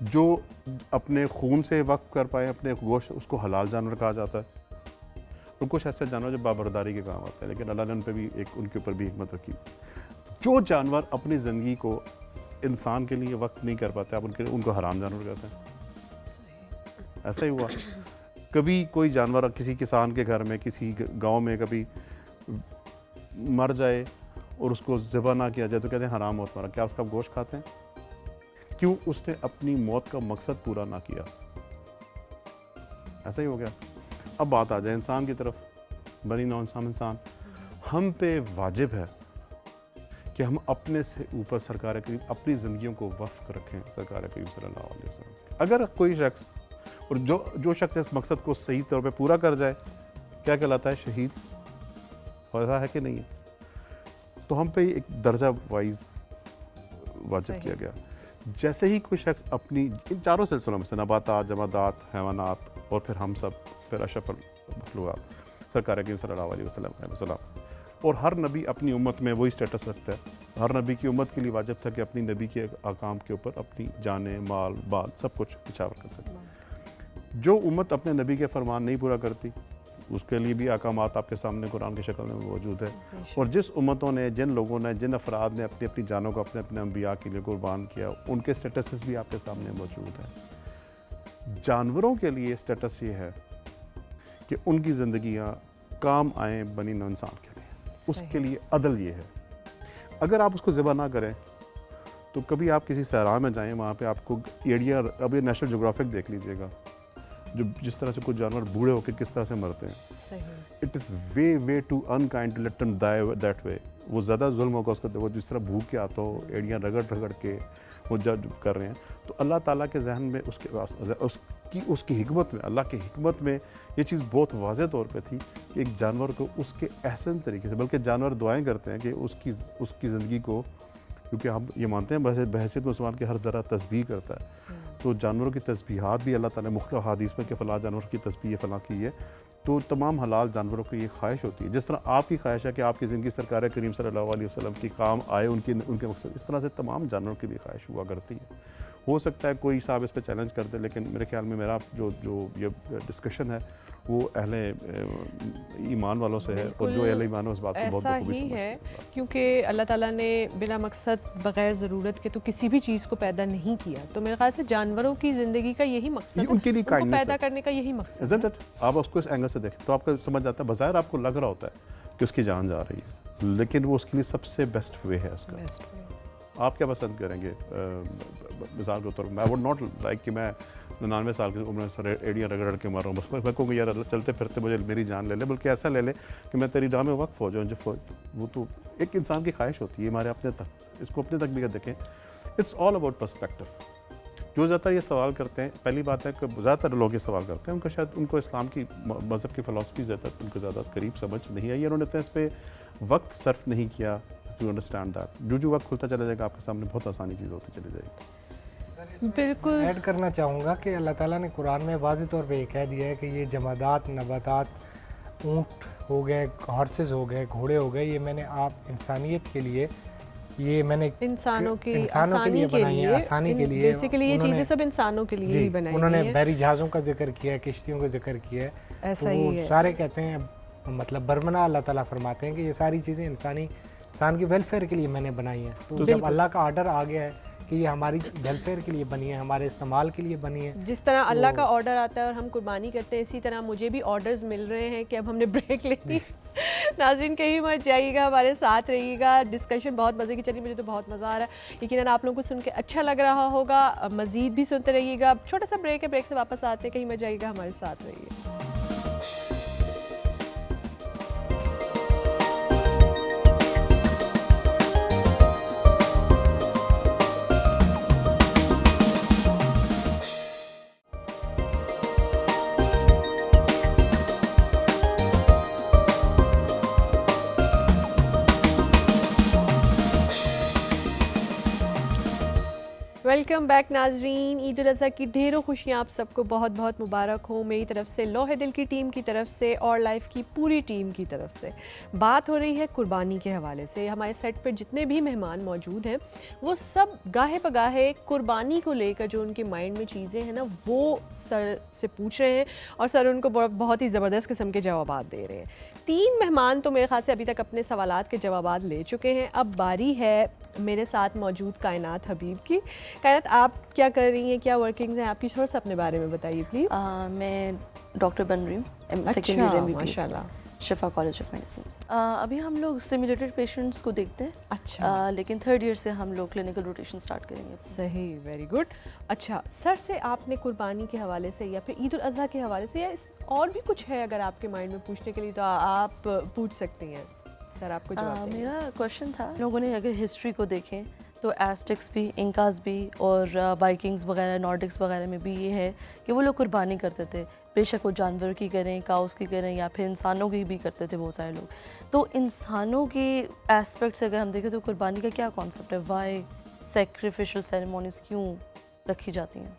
جو اپنے خون سے وقف کر پائے اپنے گوشت, اس کو حلال جانور کہا جاتا ہے. اور کچھ ایسے جانور جو بابرداری کے کام آتے ہیں, لیکن اللہ نے ان کے اوپر بھی حکمت رکھی. جو جانور اپنی زندگی کو انسان کے لیے وقف نہیں کر پاتے, آپ ان کو حرام جانور کہتے ہیں. ایسا ہی ہوا. کبھی کوئی جانور کسی کسان کے گھر میں کسی گاؤں میں کبھی مر جائے اور اس کو ذبح نہ کیا جائے تو کہتے ہیں حرام موت مرا. کیا اس کا گوشت کھاتے ہیں؟ کیوں؟ اس نے اپنی موت کا مقصد پورا نہ کیا. ایسا ہی ہو گیا. اب بات آ جائے انسان کی طرف, بنی نوع انسان. ہم پہ واجب ہے کہ ہم اپنے سے اوپر سرکار کریم اپنی زندگیوں کو وقف رکھیں سرکار کریم صلی اللہ علیہ وسلم. اگر کوئی شخص اور جو شخص اس مقصد کو صحیح طور پہ پورا کر جائے کیا کہلاتا ہے؟ شہید ہوتا ہے کہ نہیں ہے؟ تو ہم پہ ایک درجہ وائز واجب کیا گیا. جیسے ہی کوئی شخص اپنی ان چاروں سلسلوں میں سے نباتات، جمادات، حیوانات اور پھر ہم سب، پھر اشرف المخلوقات سرکار کریم صلی اللہ علیہ وسلم، اور ہر نبی اپنی امت میں وہی سٹیٹس رکھتا ہے. ہر نبی کی امت کے لیے واجب تھا کہ اپنی نبی کے احکام کے اوپر اپنی جانیں، مال، بال سب کچھ نچھاور کر سکے. جو امت اپنے نبی کے فرمان نہیں پورا کرتی اس کے لیے بھی احکامات آپ کے سامنے قرآن کی شکل میں موجود ہے. اور جس امتوں نے، جن لوگوں نے، جن افراد نے اپنی اپنی جانوں کو اپنے اپنے انبیاء کے لیے قربان کیا ان کے سٹیٹسز بھی آپ کے سامنے موجود ہیں. جانوروں کے لیے سٹیٹس یہ ہے کہ ان کی زندگیاں کام آئیں بنی نوع انسان کے لیے. اس کے لیے عدل یہ ہے، اگر آپ اس کو ذبح نہ کریں تو کبھی آپ کسی صحرا میں جائیں، وہاں پہ آپ کو ایڑیاں، اب یہ نیشنل جغرافک دیکھ لیجیے گا، جس طرح سے کچھ جانور بوڑھے ہو کے کس طرح سے مرتے ہیں. It is way to unkind to let them die that way. وہ زیادہ ظلم ہوگا اس کو، وہ جس طرح بھوک کے آتا ہو، ایڑیاں رگڑ کے وہ جب کر رہے ہیں. تو اللہ تعالیٰ کے ذہن میں اس کی حکمت میں، اللہ کی حکمت میں یہ چیز بہت واضح طور پہ تھی کہ ایک جانور کو اس کے احسن طریقے سے، بلکہ جانور دعائیں کرتے ہیں کہ اس کی زندگی کو، کیونکہ ہم یہ مانتے ہیں بحیثیت مسلمان کے ہر ذرا تسبیح کرتا ہے، تو جانوروں کی تسبیحات بھی اللہ تعالیٰ نے مختلف حدیث میں کہ فلاں جانور کی تسبیح فلاں کی ہے. تو تمام حلال جانوروں کی یہ خواہش ہوتی ہے، جس طرح آپ کی خواہش ہے کہ آپ کی زندگی سرکار کریم صلی اللہ علیہ وسلم کی کام آئے ان کے مقصد، اس طرح سے تمام جانوروں کی بھی خواہش ہوا کرتی ہے. ہو سکتا ہے کوئی صاحب اس پہ چیلنج کر دے، لیکن میرے خیال میں میرا جو یہ ڈسکشن ہے وہ اہل ایمان والوں سے ہے، اور جو اہل ایمان اس بات کو بہت بخوبی سمجھتے ہیں. کیونکہ اللہ تعالیٰ نے بلا مقصد بغیر ضرورت کے تو کسی بھی چیز کو پیدا نہیں کیا. تو میرے خیال سے جانوروں کی زندگی کا یہی مقصد ہے، ان کے لیے کو پیدا کرنے کا یہی مقصد ہے. آپ اس کو اس اینگل سے دیکھیں تو آپ کو سمجھ آتا ہے، بظاہر آپ کو لگ رہا ہوتا ہے کہ اس کی جان جا رہی ہے، لیکن وہ اس کے لیے سب سے بیسٹ وے ہے اس کا. آپ کیا پسند کریں گے؟ مثال کے طور پر میں وڈ ناٹ لائک کہ میں 99 سال کی عمر میں ایڑیاں رگڑ کے مر رہا ہوں، بس میں کہوں گا یار چلتے پھرتے مجھے میری جان لے لے، بلکہ ایسا لے لے کہ میں تیری راہ میں وقف ہو جاؤں. وہ تو ایک انسان کی خواہش ہوتی ہے ہمارے اپنے تک، اس کو اپنے تک بھی دیکھیں. It's all about perspective. جو زیادہ تر یہ سوال کرتے ہیں، پہلی بات ہے کہ زیادہ تر لوگ یہ سوال کرتے ہیں ان کو شاید ان کو اسلام کی مذہب کی فلسفی زیادہ ان کو زیادہ قریب سمجھ نہیں آئی، انہوں نے اس پہ وقت صرف نہیں کیا ٹو انڈرسٹینڈ دیٹ. جو وقت کھلتا چلا جائے گا آپ کے سامنے بہت آسانی چیز ہوتی چلی جائے گی. بالکل ایڈ کرنا چاہوں گا کہ اللہ تعالیٰ نے قرآن میں واضح طور پہ یہ کہہ دیا ہے کہ یہ جمادات، نباتات، اونٹ ہو گئے، ہارسز ہو گئے، گھوڑے ہو گئے، یہ میں نے آپ انسانیت کے لیے، یہ میں نے انسانوں کے لیے بنائی ہیں، آسانی کے لیے. بیسیکلی یہ چیزیں سب انسانوں کے لیے ہی بنائی ہیں. انہوں نے بحری جہازوں کا ذکر کیا ہے، کشتیوں کا ذکر کیا ہے. ایسا ہی ہے، سارے کہتے ہیں، مطلب برمنا اللہ تعالیٰ فرماتے ہیں کہ یہ ساری چیزیں انسان کی ویلفیئر کے لیے میں نے بنائی ہیں. تو جب اللہ کا آرڈر آ گیا ہے کہ یہ ہماری ویلفیئر کے لیے بنی ہے، ہمارے استعمال کے لیے بنی ہے، جس طرح اللہ کا آرڈر آتا ہے اور ہم قربانی کرتے ہیں، اسی طرح مجھے بھی آرڈرز مل رہے ہیں کہ اب ہم نے بریک لے لی. ناظرین کہیں مت جائیے گا، ہمارے ساتھ رہیے گا. ڈسکشن بہت مزے کی چلی، مجھے تو بہت مزہ آ رہا ہے. یقیناً آپ لوگوں کو سن کے اچھا لگ رہا ہوگا. مزید بھی سنتے رہیے گا. چھوٹا سا بریک ہے، بریک سے واپس آتے ہیں. کہیں مت جائیے گا، ہمارے ساتھ رہیے. ویلکم بیک ناظرین. عید الاضحیٰ کی ڈھیروں خوشیاں آپ سب کو بہت بہت مبارک ہوں. میری طرف سے، لوہے دل کی ٹیم کی طرف سے اور لائف کی پوری ٹیم کی طرف سے. بات ہو رہی ہے قربانی کے حوالے سے. ہمارے سیٹ پر جتنے بھی مہمان موجود ہیں وہ سب گاہے بگاہے قربانی کو لے کر جو ان کے مائنڈ میں چیزیں ہیں نا وہ سر سے پوچھ رہے ہیں اور سر ان کو بہت ہی زبردست قسم کے جوابات دے رہے ہیں. 3 مہمان تو میرے خیال سے ابھی تک اپنے سوالات کے جوابات لے چکے ہیں. اب باری ہے میرے ساتھ موجود کائنات حبیب کی. کائنات آپ کیا کر رہی ہیں، کیا ورکنگز ہیں آپ کی، تھوڑا سا اپنے بارے میں بتائیے پلیز. میں ڈاکٹر بن رہی ہوں، سیکنڈ ایئر ماشاء اللہ، شفا کالج آف میڈیسنس. ابھی ہم لوگ سیمولیٹڈ پیشنٹس کو دیکھتے ہیں. اچھا، لیکن 3rd ایئر سے ہم لوگ کلینکل روٹیشن سٹارٹ کریں گے. صحیح، ویری گڈ. اچھا سر سے آپ نے قربانی کے حوالے سے یا پھر عید الاضحیٰ کے حوالے سے یا اور بھی کچھ ہے اگر آپ کے مائنڈ میں پوچھنے کے لیے تو آپ پوچھ سکتی ہیں. سر آپ کو جواب دیں. میرا کوشچن تھا، لوگوں نے اگر ہسٹری کو دیکھیں تو ایسٹکس بھی، انکاز بھی اور وائکنگز وغیرہ، نارڈکس وغیرہ میں بھی یہ ہے کہ وہ لوگ قربانی کرتے تھے، بے شک وہ جانور کی کریں، کاؤس کی کریں یا پھر انسانوں کی بھی کرتے تھے بہت سارے لوگ. تو انسانوں کے ایسپیکٹ سے اگر ہم دیکھیں تو قربانی کا کیا کانسیپٹ ہے؟ وائی سیکریفیشل سیریمونیز کیوں رکھی جاتی ہیں؟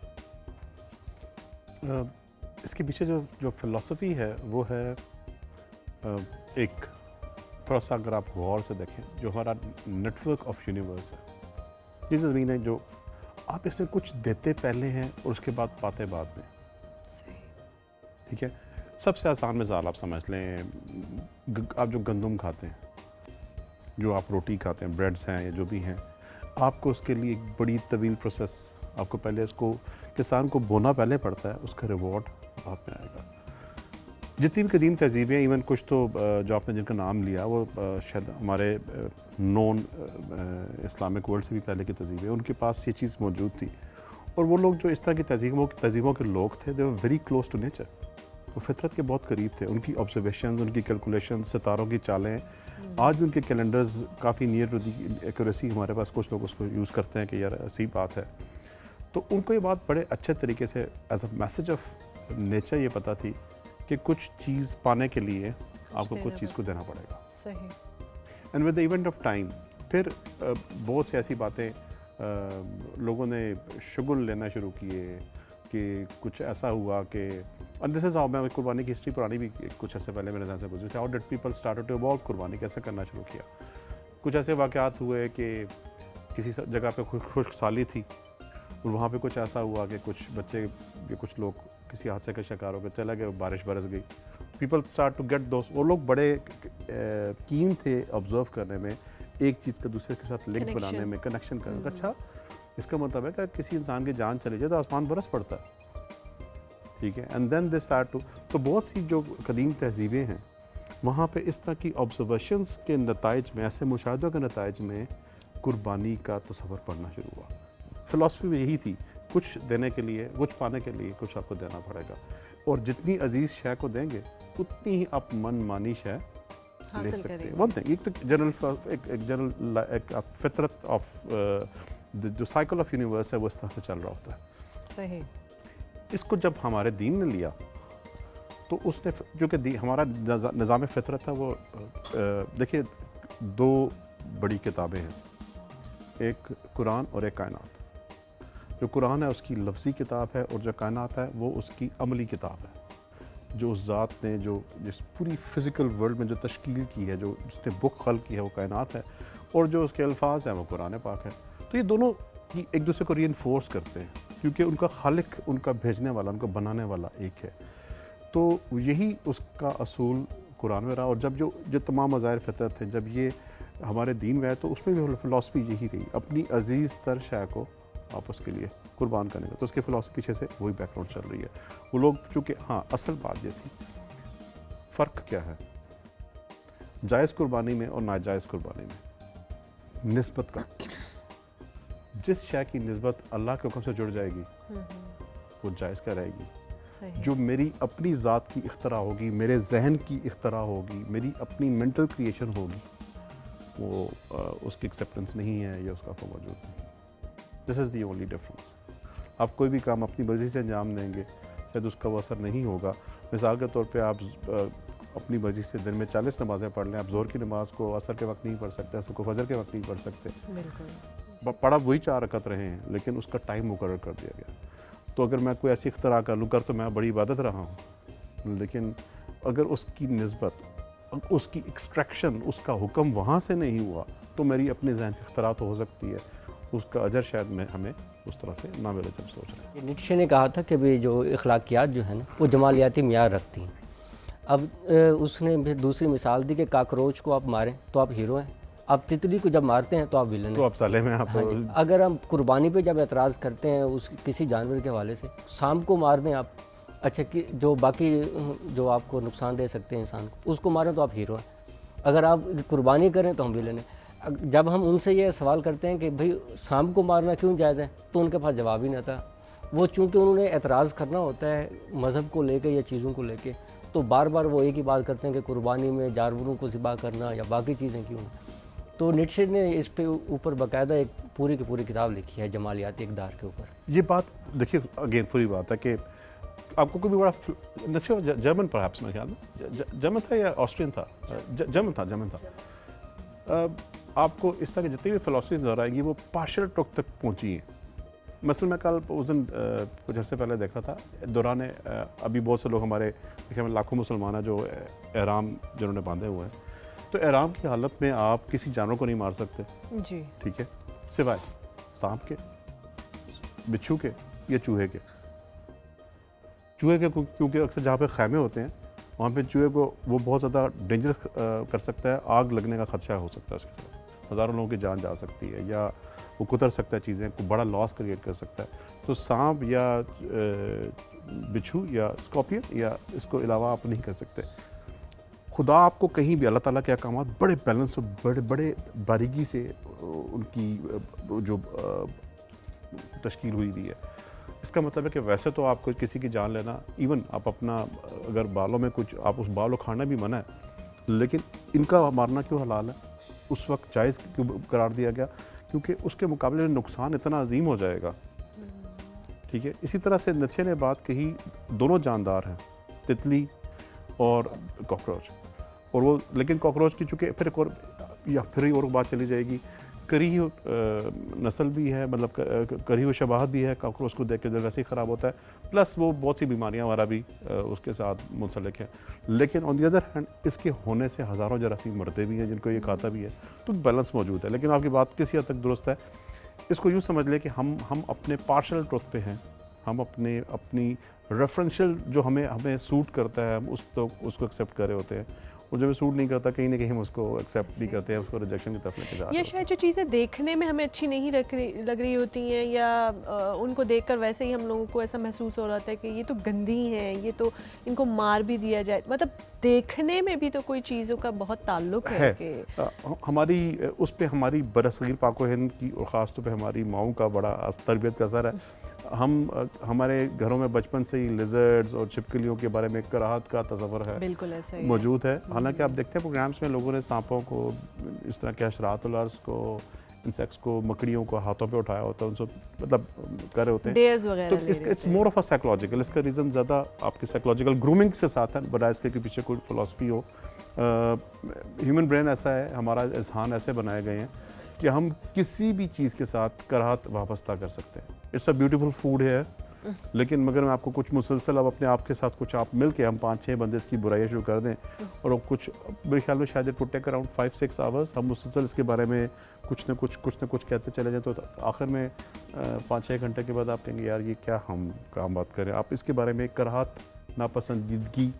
اس کے پیچھے جو فلسفی ہے وہ ہے ایک تھوڑا سا اگر آپ غور سے دیکھیں جو ہمارا نیٹ ورک آف یونیورس ہے، یہ زمین ہے جو آپ اس میں کچھ دیتے پہلے ہیں اور اس کے بعد پاتے بعد میں. ٹھیک ہے، سب سے آسان مثال آپ سمجھ لیں، آپ جو گندم کھاتے ہیں، جو آپ روٹی کھاتے ہیں، بریڈز ہیں یا جو بھی ہیں، آپ کو اس کے لیے ایک بڑی طویل پروسیس، آپ کو پہلے اس کو کسان کو بونا پہلے پڑتا ہے، اس کا ریوارڈ بعد میں آئے گا. جتنی بھی قدیم تہذیبیں، ایون کچھ تو جو آپ نے جن کا نام لیا وہ شاید ہمارے نون اسلامک ورلڈ سے بھی پہلے کی تہذیبیں، ان کے پاس یہ چیز موجود تھی. اور وہ لوگ جو اس طرح کی تہذیبوں کے لوگ تھے، they were very close to nature, وہ فطرت کے بہت قریب تھے. ان کی آبزرویشنز، ان کی کیلکولیشن، ستاروں کی چالیں، آج بھی ان کے کیلنڈرز کافی نیئر ٹو دی ایکوریسی ہمارے پاس، کچھ لوگ اس کو یوز کرتے ہیں کہ یار ایسی بات ہے. تو ان کو یہ بات بڑے اچھے طریقے سے as a message of nature یہ پتہ تھی کہ کچھ چیز پانے کے لیے آپ کو کچھ چیز کو دینا پڑے گا. صحیح. And with the event of time پھر بہت سی ایسی باتیں لوگوں نے شگل لینا شروع کیے کہ کچھ ایسا ہوا کہ اینڈ دس از ہاؤ، میں قربانی کی ہسٹری پرانی بھی کچھ عرصے پہلے میرے ذہن سے گزری تھی، how dead people started to evolve, قربانی کیسے کرنا شروع کیا. کچھ ایسے واقعات ہوئے کہ کسی جگہ پہ خشک سالی تھی اور وہاں پہ کچھ ایسا ہوا کہ کچھ بچے، کچھ لوگ کسی حادثے کا شکار ہو کے چلا گئے، بارش برس گئی. People start to get those, وہ لوگ بڑے کین تھے آبزرو کرنے میں، ایک چیز کا دوسرے کے ساتھ لنک بنانے میں، کنیکشن کرنے میں. اچھا اس کا مطلب ہے کہ کسی انسان کی جان چلی جائے تو آسمان برس پڑتا ہے. ٹھیک ہے، and then they start to, تو بہت سی جو قدیم تہذیبیں ہیں وہاں پہ اس طرح کی آبزرویشنس کے نتائج میں، ایسے مشاہدوں کے نتائج میں قربانی کا تصور پڑنا شروع ہوا. فلسفی میں یہی تھی، کچھ دینے کے لیے، کچھ پانے کے لیے کچھ آپ کو دینا پڑے گا، اور جتنی عزیز شے کو دیں گے اتنی ہی آپ من مانی شے لے سکتے ہیں. ون تھنگ، ایک تو جنرل ایک فطرت آف جو سائیکل آف یونیورس ہے وہ اس طرح سے چل رہا ہوتا ہے. صحیح. اس کو جب ہمارے دین نے لیا تو اس نے جو کہ ہمارا نظام فطرت ہے وہ دیکھیے دو بڑی کتابیں ہیں، ایک قرآن اور ایک کائنات. جو قرآن ہے اس کی لفظی کتاب ہے اور جو کائنات ہے وہ اس کی عملی کتاب ہے. جو اس ذات نے جس پوری فزیکل ورلڈ میں جو تشکیل کی ہے، جو جس نے بک خلق کی ہے وہ کائنات ہے، اور جو اس کے الفاظ ہیں وہ قرآن پاک ہے. تو یہ دونوں ایک دوسرے کو ری انفورس کرتے ہیں کیونکہ ان کا خالق، ان کا بھیجنے والا، ان کو بنانے والا ایک ہے. تو یہی اس کا اصول قرآن میں رہا. اور جب جو تمام مظاہر فطرت ہیں جب یہ ہمارے دین میں آئے تو اس میں بھی فلسفی یہی رہی، اپنی عزیز تر شے کو آپ اس کے لیے قربان کرنے کا. تو اس کی فلسفی پیچھے سے وہی بیک گراؤنڈ چل رہی ہے. وہ لوگ چونکہ ہاں اصل بات یہ تھی، فرق کیا ہے جائز قربانی میں اور ناجائز قربانی میں؟ نسبت کا. جس شے کی نسبت اللہ کے حکم سے جڑ جائے گی وہ جائز کا رہے گی. جو میری اپنی ذات کی اختراع ہوگی، میرے ذہن کی اختراع ہوگی، میری اپنی مینٹل کریشن ہوگی، وہ اس کی ایکسیپٹنس نہیں ہے یا اس کا موجود نہیں. دس از دی اونلی ڈفرینس. آپ کوئی بھی کام اپنی مرضی سے انجام دیں گے شاید اس کا وہ اثر نہیں ہوگا. مثال کے طور پہ آپ اپنی مرضی سے دن میں 40 نمازیں پڑھ لیں، آپ ظہر کی نماز کو عصر کے وقت نہیں پڑھ سکتے، عصر کو فجر کے وقت نہیں پڑھ سکتے. بالکل. پڑھا وہی 4 رکعت رہے ہیں لیکن اس کا ٹائم مقرر کر دیا گیا. تو اگر میں کوئی ایسی اختراع کر لوں تو میں بڑی عبادت رہا ہوں، لیکن اگر اس کی نسبت، اس کی ایکسٹریکشن، اس کا حکم وہاں سے نہیں ہوا تو میری اپنے ذہن کی اختراع تو ہو سکتی ہے، اس کا اجر شاید میں ہمیں اس طرح سے نہ ملے. جب سوچ رہے ہیں نیٹشے نے کہا تھا کہ بھی جو اخلاقیات جو ہیں نا وہ جمالیاتی معیار رکھتی ہیں. اب اس نے بھی دوسری مثال دی کہ کاکروچ کو آپ ماریں تو آپ ہیرو ہیں، آپ تتلی کو جب مارتے ہیں تو آپ ویلن ہیں. تو آپ سالے میں آپ اگر ہم قربانی پہ جب اعتراض کرتے ہیں اس کسی جانور کے حوالے سے، سانپ کو مار دیں آپ، اچھا کہ جو باقی جو آپ کو نقصان دے سکتے ہیں انسان کو، اس کو ماریں تو آپ ہیرو ہیں. اگر آپ قربانی کریں تو ہم ویلن ہیں. جب ہم ان سے یہ سوال کرتے ہیں کہ بھئی سانپ کو مارنا کیوں جائز ہے تو ان کے پاس جواب ہی نہیں آتا. وہ چونکہ انہوں نے اعتراض کرنا ہوتا ہے مذہب کو لے کے یا چیزوں کو لے کے، تو بار بار وہ ایک ہی بات کرتے ہیں کہ قربانی میں جانوروں کو ذبح کرنا یا باقی چیزیں کیوں. تو نیٹشے نے اس پہ اوپر باقاعدہ ایک پوری کی پوری کتاب لکھی ہے جمالیات اقدار کے اوپر. یہ بات دیکھیے اگین پوری بات ہے کہ آپ کو کوئی بھی بڑا نیٹشے جرمن پرہیپس میرے خیال میں جرمن تھا یا آسٹرین تھا, جرمن تھا. آپ کو اس طرح کی جتنی بھی فلاسفیز نظر آئیں گی وہ پارشل ٹروتھ تک پہنچی ہیں. مثلا میں کل اس دن کچھ عرصے پہلے دیکھا تھا دوران ابھی بہت سے لوگ ہمارے دیکھیں لاکھوں مسلمان ہیں جو احرام جنہوں نے باندھے ہوئے ہیں, تو احرام کی حالت میں آپ کسی جانور کو نہیں مار سکتے جی ٹھیک ہے, سوائے سانپ کے, بچھو کے یا چوہے کے. چوہے کے کیونکہ اکثر جہاں پہ خیمے ہوتے ہیں وہاں پہ چوہے کو وہ بہت زیادہ ڈینجرس کر سکتا ہے, آگ لگنے کا خدشہ ہو سکتا ہے اس کے ساتھ, ہزاروں لوگوں کی جان جا سکتی ہے یا وہ کتر سکتا ہے چیزیں کو, بڑا لاس کریٹ کر سکتا ہے. تو سانپ یا بچھو یا اسکارپین یا اس کو علاوہ آپ نہیں کر سکتے. خدا آپ کو کہیں بھی اللہ تعالیٰ کے احکامات بڑے بیلنس اور بڑے باریکی سے ان کی جو تشکیل ہوئی دی ہے. اس کا مطلب ہے کہ ویسے تو آپ کو کسی کی جان لینا, ایون آپ اپنا اگر بالوں میں کچھ آپ اس بال کو کھانا بھی منع ہے, لیکن ان کا مارنا کیوں حلال ہے, اس وقت جائز کیوں قرار دیا گیا, کیونکہ اس کے مقابلے میں نقصان اتنا عظیم ہو جائے گا. ٹھیک ہے, اسی طرح سے نیٹشے نے بات کہی, دونوں جاندار ہیں تتلی اور کاکروچ, اور وہ لیکن کاکروچ کی چونکہ پھر ہی اور بات چلی جائے گی, کری نسل بھی ہے, مطلب کری ہوئی شباہت بھی ہے, کاکروچ کو دیکھ کے دل ویسے ہی خراب ہوتا ہے, پلس وہ بہت سی بیماریاں وغیرہ بھی اس کے ساتھ منسلک ہیں. لیکن آن دی ادر ہینڈ اس کے ہونے سے ہزاروں جراثیم مرتے بھی ہیں جن کو یہ کھاتا بھی ہے, تو بیلنس موجود ہے. لیکن آپ کی بات کسی حد تک درست ہے. اس کو یوں سمجھ لیں کہ ہم اپنے پارشل ٹروتھ پہ ہیں, ہم اپنی ریفرنشل جو ہمیں سوٹ کرتا ہے ہم اس کو ایکسیپٹ کر رہے ہوتے ہیں, اور جو ہمیں سوٹ نہیں کرتا کہیں نہ کہیں ہم اس کو ایکسیپٹ نہیں کرتے ہیں, اس کو ریجیکشن کی طرف لے کے جاتے ہیں. یا شاید جو چیزیں دیکھنے میں ہمیں اچھی نہیں لگ رہی ہوتی ہیں, یا ان کو دیکھ کر ویسے ہی ہم لوگوں کو ایسا محسوس ہو رہا ہے کہ یہ تو گندی ہیں, یہ تو ان کو مار بھی دیا جائے. مطلب دیکھنے میں بھی تو کوئی چیزوں کا بہت تعلق ہے کہ ہماری اس پہ ہماری برصغیر پاک و ہند کی اور خاص طور پہ ہماری ماؤں کا بڑا تربیت کا اثر ہے. ہمارے گھروں میں بچپن سے ہی لیزرڈز اور چھپکلیوں کے بارے میں کراہت کا تصور ہے, بالکل ایسا ہی موجود ہے. حالانکہ آپ دیکھتے ہیں پروگرامس میں لوگوں نے سانپوں کو, اس طرح کے حشرات الارض کو, انسیکٹس کو, مکڑیوں کو ہاتھوں پہ اٹھایا ہوتا ہے, ان سے مطلب کر رہے ہوتے ہیں. تو it's more of a psychological, اس کا ریزن زیادہ آپ کی سائیکولوجیکل گرومنگ کے ساتھ ہے, بجائے اس کے پیچھے کوئی فلاسفی ہو. ہیومن برین ایسا ہے, ہمارا اذہان ایسے بنائے گئے ہیں کہ ہم کسی بھی چیز کے ساتھ کراہت وابستہ کر سکتے ہیں. اٹس اے بیوٹیفل فوڈ ہے, لیکن مگر میں آپ کو کچھ مسلسل اب اپنے آپ کے ساتھ کچھ آپ مل کے ہم 5-6 بندے اس کی برائیاں شروع کر دیں, اور کچھ میرے خیال میں شاید it would take around 5-6 hours, ہم مسلسل اس کے بارے میں کچھ نہ کچھ کہتے چلے جائیں, تو آخر میں 5-6 گھنٹے کے بعد آپ کہیں گے یار یہ کیا ہم کام بات کریں. آپ اس کے بارے میں کراہت, ناپسندیدگی,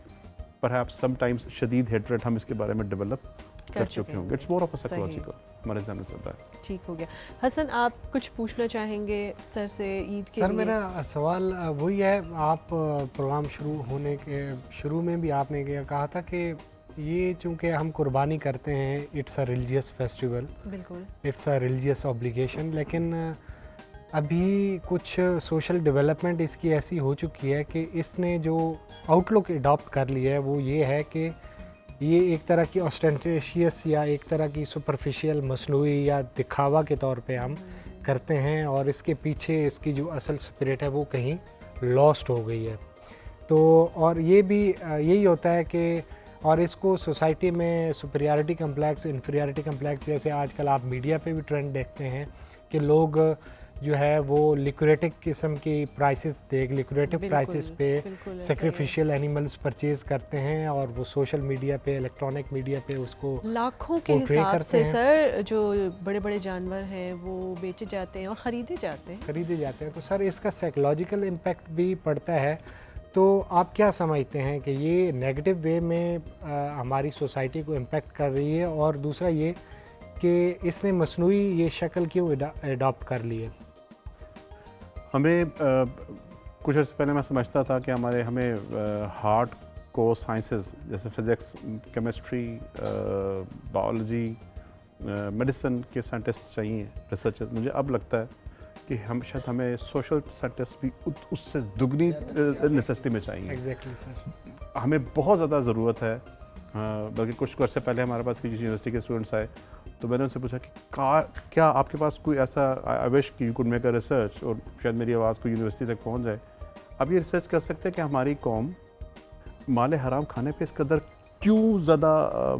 پرہیپس سم ٹائمز شدید ہیٹریٹ ہم اس کے بارے میں ڈیولپ کر چکے ہوں گے. It's more of a psychological, ہمارے ذہن میں چلتا ہے. ٹھیک ہو گیا. حسن, آپ کچھ پوچھنا چاہیں گے سر سے عید کے سر لیے؟ میرا سوال وہی ہے, آپ پروگرام شروع ہونے کے شروع میں بھی آپ نے کہا تھا کہ یہ چونکہ ہم قربانی کرتے ہیں, اٹس اے ریلیجیس فیسٹیول, بالکل اٹس اے ریلیجیس اوبلیگیشن, لیکن ابھی کچھ سوشل ڈیولپمنٹ اس کی ایسی ہو چکی ہے کہ اس نے جو آؤٹ لک اڈاپٹ کر لیا ہے وہ یہ ہے کہ یہ ایک طرح کی آسٹینٹیشیس یا ایک طرح کی سپرفیشیل مصنوعی یا دکھاوا کے طور پہ ہم کرتے ہیں, اور اس کے پیچھے اس کی جو اصل اسپرٹ ہے وہ کہیں لاسٹ ہو گئی ہے. تو اور یہ بھی یہی ہوتا ہے کہ, اور اس کو سوسائٹی میں سپریارٹی کمپلیکس, انفیریارٹی کمپلیکس, جیسے آج کل آپ میڈیا پہ بھی ٹرینڈ دیکھتے ہیں کہ لوگ جو ہے وہ لیکوریٹو قسم کی پرائسز لیکوریٹو پرائسز پہ سیکریفیشیل اینیملز پرچیز کرتے ہیں, اور وہ سوشل میڈیا پہ, الیکٹرانک میڈیا پہ اس کو لاکھوں کے حساب سے سر جو بڑے بڑے جانور ہیں وہ بیچے جاتے ہیں اور خریدے جاتے ہیں. تو سر اس کا سائیکولوجیکل امپیکٹ بھی پڑتا ہے. تو آپ کیا سمجھتے ہیں کہ یہ نیگیٹو وے میں ہماری سوسائٹی کو امپیکٹ کر رہی ہے, اور دوسرا یہ کہ اس نے مصنوعی یہ شکل کیوں اڈاپٹ کر لی ہے؟ ہمیں کچھ عرصے پہلے میں سمجھتا تھا کہ ہمیں ہارٹ کو سائنسز جیسے فزکس, کیمسٹری, بایولوجی, میڈیسن کے سائنٹسٹ چاہیے, ریسرچر. مجھے اب لگتا ہے کہ شاید ہمیں سوشل سائنٹسٹ بھی اس سے دگنی نیسیسٹی میں چاہیے. ایگزیکٹلی سر, ہمیں بہت زیادہ ضرورت ہے. بلکہ کچھ عرصے پہلے ہمارے پاس کسی یونیورسٹی کے اسٹوڈنٹس آئے, تو میں نے ان سے پوچھا کہ کیا آپ کے پاس کوئی ایسا آئی وش کہ you could make a research اور شاید میری آواز کو یونیورسٹی تک پہنچ جائے, اب یہ ریسرچ کر سکتے ہیں کہ ہماری قوم مال حرام کھانے پہ اس قدر کیوں زیادہ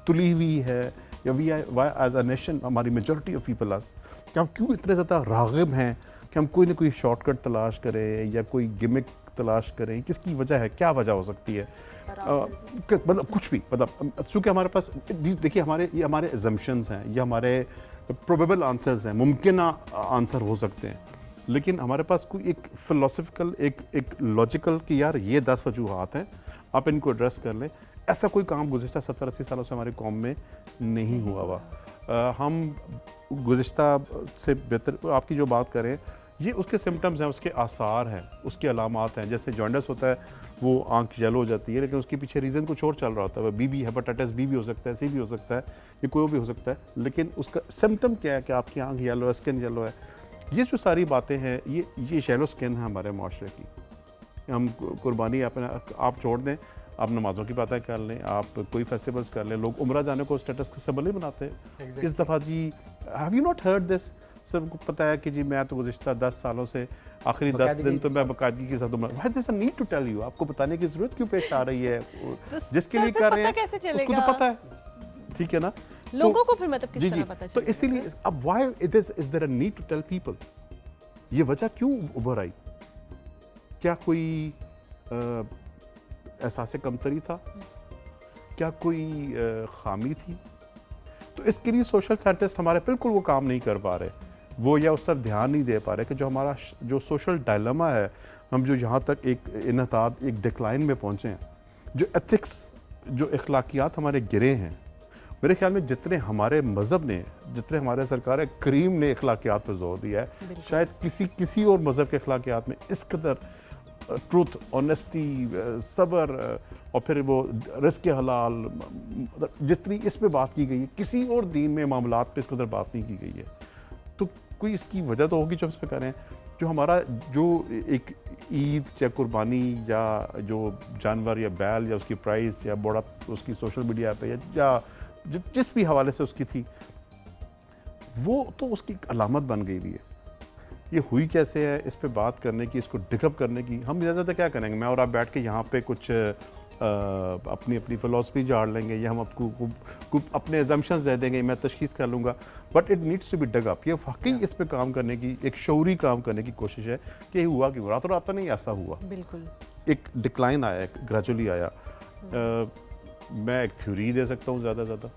تلی ہوئی ہے, یا وی ایز اے نیشن, ہماری میجورٹی آف پیپل اس, کہ ہم کیوں اتنے زیادہ راغب ہیں کہ ہم کوئی نہ کوئی شارٹ کٹ تلاش کریں یا کوئی گمک تلاش کریں. کس کی وجہ ہے, کیا وجہ ہو سکتی ہے؟ مطلب کچھ بھی, مطلب چونکہ ہمارے پاس دیکھیے یہ ہمارے ایزمپشنز ہیں, یہ ہمارے پروبیبل آنسرز ہیں, ممکنہ آنسر ہو سکتے ہیں, لیکن ہمارے پاس کوئی ایک فلسفیکل ایک لاجیکل کہ یار یہ 10 وجوہات ہیں, آپ ان کو ایڈریس کر لیں. ایسا کوئی کام گزشتہ 70-80 سالوں سے ہماری قوم میں نہیں ہوا ہوا. ہم گزشتہ سے بہتر, آپ کی جو بات کریں, یہ اس کے سمٹمز ہیں, اس کے آثار ہیں, اس کے علامات ہیں. جیسے جانڈس ہوتا ہے, وہ آنکھ یلو ہو جاتی ہے, لیکن اس کے پیچھے ریزن کچھ اور چل رہا ہوتا ہے. وہ بی ہیپاٹائٹس بی بھی ہو سکتا ہے, سی بھی ہو سکتا ہے, یہ کوئی بھی ہو سکتا ہے, لیکن اس کا سمٹم کیا ہے کہ آپ کی آنکھ یلو ہے, اسکن یلو ہے. یہ جو ساری باتیں ہیں, یہ شیلو اسکن ہے ہمارے معاشرے کی. ہم قربانی آپ چھوڑ دیں, آپ نمازوں کی باتیں کر لیں, آپ کوئی فیسٹیولز کر لیں, لوگ عمرہ جانے کو اسٹیٹس کا سمبل نہیں بناتے. اس دفعہ جی have you not heard this, سب کو پتہ ہے کہ جی میں تو گزشتہ 10 سالوں سے آخری 10 دن تو میں باقاعدگی کے ساتھ عمرہ, why there's a need to tell you, آپ کو بتانے کی ضرورت کیوں پیش آ رہی ہے؟ جس کے لیے کر رہے ہیں اس کو تو پتہ ہے, ٹھیک ہے نا, لوگوں کو پھر مطلب کس طرح پتہ چلے؟ تو اسی لیے اب why is there a need to tell people, یہ وجہ کیوں ابھر آئی؟ کیا کوئی احساس کمتری تھا, کیا کوئی خامی تھی؟ تو اس کے لیے سوشل سائنٹسٹ ہمارے بالکل وہ کام نہیں کر پا رہے, وہ یا اس طرف دھیان نہیں دے پا رہے کہ جو ہمارا جو سوشل ڈائلما ہے, ہم جو یہاں تک ایک انحطاط, ایک ڈکلائن میں پہنچے ہیں, جو ایتھکس, جو اخلاقیات ہمارے گرے ہیں. میرے خیال میں جتنے ہمارے مذہب نے, جتنے ہمارے سرکار کریم نے اخلاقیات پہ زور دیا ہے, شاید کسی اور مذہب کے اخلاقیات میں اس قدر ٹروتھ, آنیسٹی, صبر, اور پھر وہ رزق حلال, جتنی اس پہ بات کی گئی ہے, کسی اور دین میں معاملات پہ اس قدر بات نہیں کی گئی ہے. تو کوئی اس کی وجہ تو ہوگی جو اس پہ کریں, جو ہمارا جو ایک عید یا قربانی یا جو جانور یا بیل یا اس کی پرائز یا بڑا اس کی سوشل میڈیا پہ یا جس بھی حوالے سے اس کی تھی, وہ تو اس کی علامت بن گئی ہوئی ہے. یہ ہوئی کیسے ہے, اس پہ بات کرنے کی, اس کو ڈک اپ کرنے کی ہم زیادہ کیا کریں گے؟ میں اور آپ بیٹھ کے یہاں پہ کچھ اپنی فلسفی جھاڑ لیں گے, یا ہم آپ کو اپنے ایزمپشنز دے دیں گے, میں تشخیص کر لوں گا, but it needs to be dug up. یہ واقعی اس پہ کام کرنے کی, ایک شعوری کام کرنے کی کوشش ہے کہ یہ ہوا کہ راتوں رات نہیں ایسا ہوا, بالکل ایک ڈکلائن آیا, ایک گریجولی آیا. میں ایک تھیوری دے سکتا ہوں زیادہ سے زیادہ.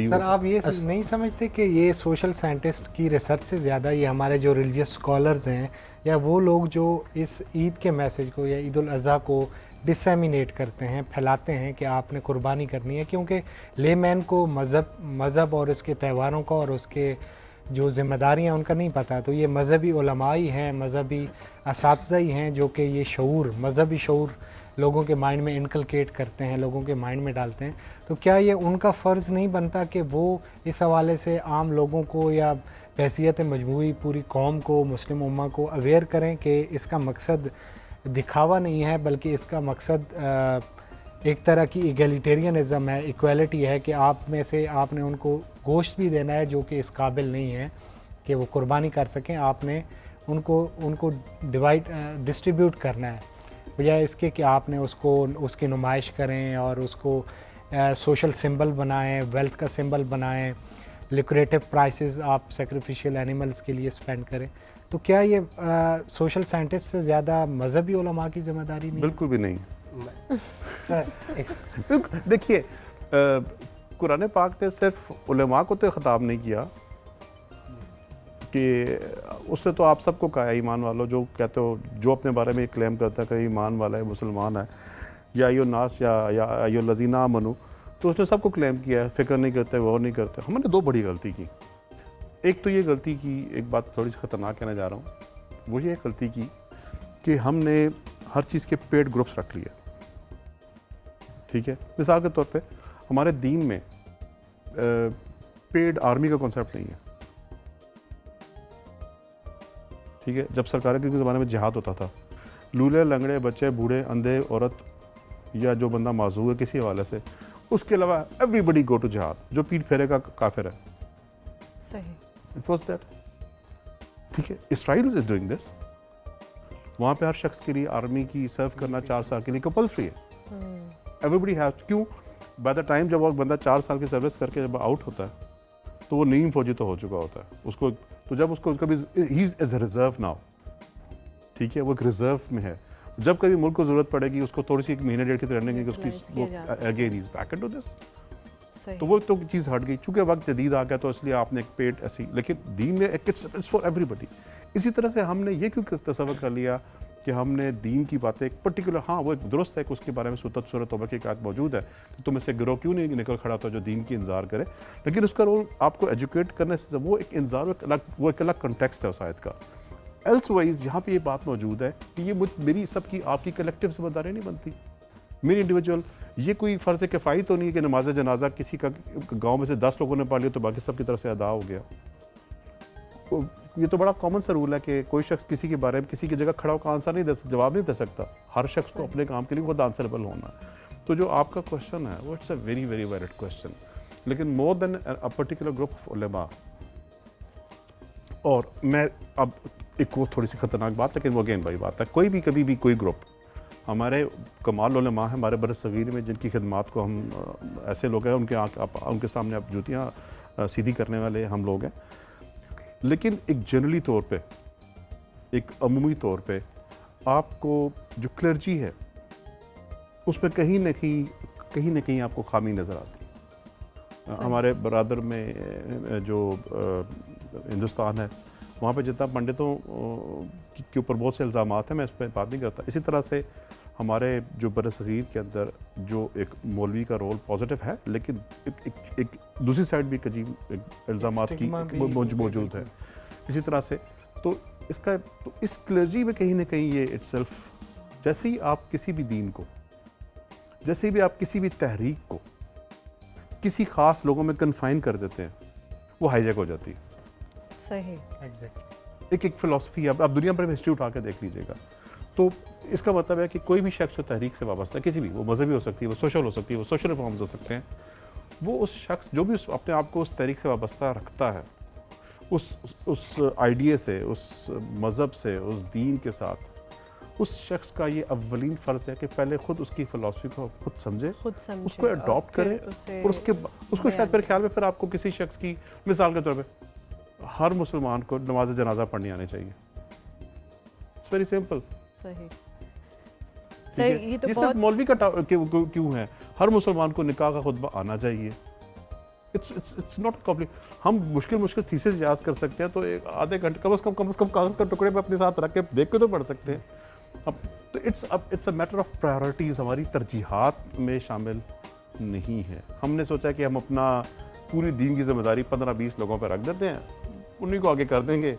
سر آپ یہ نہیں سمجھتے کہ یہ سوشل سائنٹسٹ کی ریسرچ سے زیادہ یہ ہمارے جو ریلیجیس اسکالرز ہیں, یا وہ لوگ جو اس عید کے میسیج کو یا عید الاضحیٰ کو ڈسیمینیٹ کرتے ہیں, پھیلاتے ہیں کہ آپ نے قربانی کرنی ہے, کیونکہ لے مین کو مذہب اور اس کے تہواروں کا اور اس کے جو ذمہ داریاں ان کا نہیں پتہ. تو یہ مذہبی علماء ہی ہیں, مذہبی اساتذہ ہی ہیں جو کہ یہ شعور, مذہبی شعور لوگوں کے مائنڈ میں انکلکیٹ کرتے ہیں, لوگوں کے مائنڈ میں ڈالتے ہیں. تو کیا یہ ان کا فرض نہیں بنتا کہ وہ اس حوالے سے عام لوگوں کو یا بحیثیت مجموعی پوری قوم کو, مسلم امہ کو اویئر کریں کہ اس کا مقصد دکھاوا نہیں ہے, بلکہ اس کا مقصد ایک طرح کی ایگیلیٹیرینزم ہے, ایکویلٹی ہے, کہ آپ میں سے آپ نے ان کو گوشت بھی دینا ہے جو کہ اس قابل نہیں ہے کہ وہ قربانی کر سکیں, آپ نے ان کو ڈسٹریبیوٹ کرنا ہے, بجائے اس کے کہ آپ نے اس کی نمائش کریں اور اس کو سوشل سمبل بنائیں, ویلتھ کا سمبل بنائیں, لیکریٹو پرائسز آپ سیکریفیشل اینیملز کے لیے اسپینڈ کریں. تو کیا یہ سوشل سائنٹسٹ سے زیادہ مذہبی علماء کی ذمہ داری نہیں؟ بالکل بھی نہیں. دیکھیے, قرآن پاک نے صرف علماء کو تو خطاب نہیں کیا, کہ اس نے تو آپ سب کو کہا ہے ایمان والو, جو کہتے ہو, جو اپنے بارے میں کلیم کرتا ہے کہ ایمان والا ہے, مسلمان ہے, یا ایو الناس یا ایو الذین آمنو, تو اس نے سب کو کلیم کیا ہے, فکر نہیں کرتے, وہ نہیں کرتے. ہم نے 2 بڑی غلطی کی. ایک تو یہ غلطی کی, ایک بات تھوڑی سی خطرناک کہنے جا رہا ہوں, وہ یہ غلطی کی کہ ہم نے ہر چیز کے پیڈ گروپس رکھ لیے. ٹھیک ہے, مثال کے طور پہ ہمارے دین میں پیڈ آرمی کا کنسیپٹ نہیں ہے. ٹھیک ہے, جب سرکار کے زمانے میں جہاد ہوتا تھا, لولے لنگڑے, بچے, بوڑھے, اندھے, عورت, یا جو بندہ معذور ہے کسی حوالے سے, اس کے علاوہ ایوریبڈی گو ٹو جہاد, جو پیٹ پھیرے گا کافر ہے. صحیح. It was that. ٹھیک ہے, اسرائیل از ڈوئنگ دس. وہاں پہ ہر شخص کے لیے آرمی کی سرو کرنا 4 سال کے لیے کمپلسری ہے. Everybody has. کیوں؟ بائی دا ٹائم جب وہ بندہ 4 سال کی سروس کر کے جب آؤٹ ہوتا ہے تو وہ نیم فوجی تو ہو چکا ہوتا ہے اس کو. تو جب اس کو کبھی ہی is as a reserve now, ٹھیک ہے, وہ ایک ریزرو میں ہے. جب کبھی ملک کو ضرورت پڑے گی اس کو تھوڑی سی 1 مہینے 1.5 کی ٹریننگ کی, اس کی again is back into this. تو وہ تو چیز ہٹ گئی چونکہ وقت جدید آ گیا, تو اس لیے آپ نے ایک پیٹ ایسی. لیکن دین میں اٹس فار ایوری بڈی. اسی طرح سے ہم نے یہ کیوں تصور کر لیا کہ ہم نے دین کی باتیں ایک پرٹیکولر, ہاں وہ ایک درست ہے کہ اس کے بارے میں سورۃ توبہ کی ایک آیت موجود ہے کہ تم اس سے گروہ کیوں نہیں نکل کھڑا ہوتا جو دین کی انذار کرے, لیکن اس کا رول آپ کو ایجوکیٹ کرنے سے وہ ایک انذار وہ ایک الگ کنٹیکسٹ ہے اس آیت کا. ایلس وائز یہاں پہ یہ بات موجود ہے کہ یہ میری سب کی آپ کی کلیکٹیو ذمہ داری نہیں بنتی, میری انڈیویجول. یہ کوئی فرض کفایت تو نہیں ہے کہ نماز جنازہ کسی کا گاؤں میں سے 10 لوگوں نے پڑھ لیا تو باقی سب کی طرف سے ادا ہو گیا. یہ تو بڑا کامن سا رول ہے کہ کوئی شخص کسی کے بارے میں کسی کی جگہ کھڑا ہو کر آنسر نہیں جواب نہیں دے سکتا. ہر شخص کو اپنے کام کے لیے خود آنسربل ہونا ہے. تو جو آپ کا کوشچن ہے وہ it's a very very valid question. لیکن more than a particular group of علماء. اور میں اب ایک وہ تھوڑی سی خطرناک بات, لیکن وہ اگین بھائی بات ہے, کوئی بھی کبھی بھی کوئی گروپ, ہمارے کمال علماء ہیں ہمارے بر صغیر میں جن کی خدمات کو ہم ایسے لوگ ہیں ان کے سامنے آپ جوتیاں سیدھی کرنے والے ہم لوگ ہیں. لیکن ایک جنرلی طور پہ, ایک عمومی طور پہ آپ کو جو کلرجی ہے اس میں کہیں نہ کہیں آپ کو خامی نظر آتی. ہمارے برادر میں جو ہندوستان ہے وہاں پہ جتنا پنڈتوں کے اوپر بہت سے الزامات ہیں, میں اس پہ بات نہیں کرتا. اسی طرح سے ہمارے جو بر صغیر کے اندر جو ایک مولوی کا رول پازیٹیو ہے, لیکن ایک دوسری سائڈ بھی ایک عجیب الزامات کی موجود ہے. اسی طرح سے تو اس کلرجی میں کہیں نہ کہیں یہ اٹ سیلف, جیسے ہی آپ کسی بھی دین کو, جیسے بھی آپ کسی بھی تحریک کو کسی خاص لوگوں میں کنفائن کر دیتے ہیں وہ ہائی جیک ہو جاتی ہے. صحیح. ایک فلسفی ہے, آپ دنیا بھر میں ہسٹری اٹھا کے دیکھ لیجیے گا. تو اس کا مطلب ہے کہ کوئی بھی شخص جو تحریک سے وابستہ ہے, کسی بھی, وہ مذہبی ہو سکتی ہے, وہ سوشل ہو سکتی ہے, وہ سوشل ریفارمز ہو سکتے ہیں, وہ اس شخص جو بھی اپنے آپ کو اس تحریک سے وابستہ رکھتا ہے, اس آئیڈیا سے, اس مذہب سے, اس دین کے ساتھ, اس شخص کا یہ اولین فرض ہے کہ پہلے خود اس کی فلسفی کو خود سمجھے, اس کو اڈاپٹ کرے, اور اس کو شاید میرے خیال میں پھر آپ کو کسی شخص کی مثال کے طور پہ ہر مسلمان کو نماز جنازہ پڑھنی آنی چاہیے. It's very simple. صحیح. یہ صرف مولوی کا کیوں ہے, ہر مسلمان کو نکاح کا خطبہ آنا چاہیے. It's not complicated. ہم مشکل تھیسس یاد کر سکتے ہیں تو ایک آدھے گھنٹے کم از کم کاغذ کا ٹکڑے پہ اپنے ساتھ رکھ کے دیکھ کے تو پڑھ سکتے ہیں. اب تو it's a matter of priorities, ہماری ترجیحات میں شامل نہیں ہے. ہم نے سوچا کہ ہم اپنا پوری دین کی ذمہ داری 15-20 لوگوں پہ رکھ دیتے ہیں, انہیں کو آگے کر دیں گے.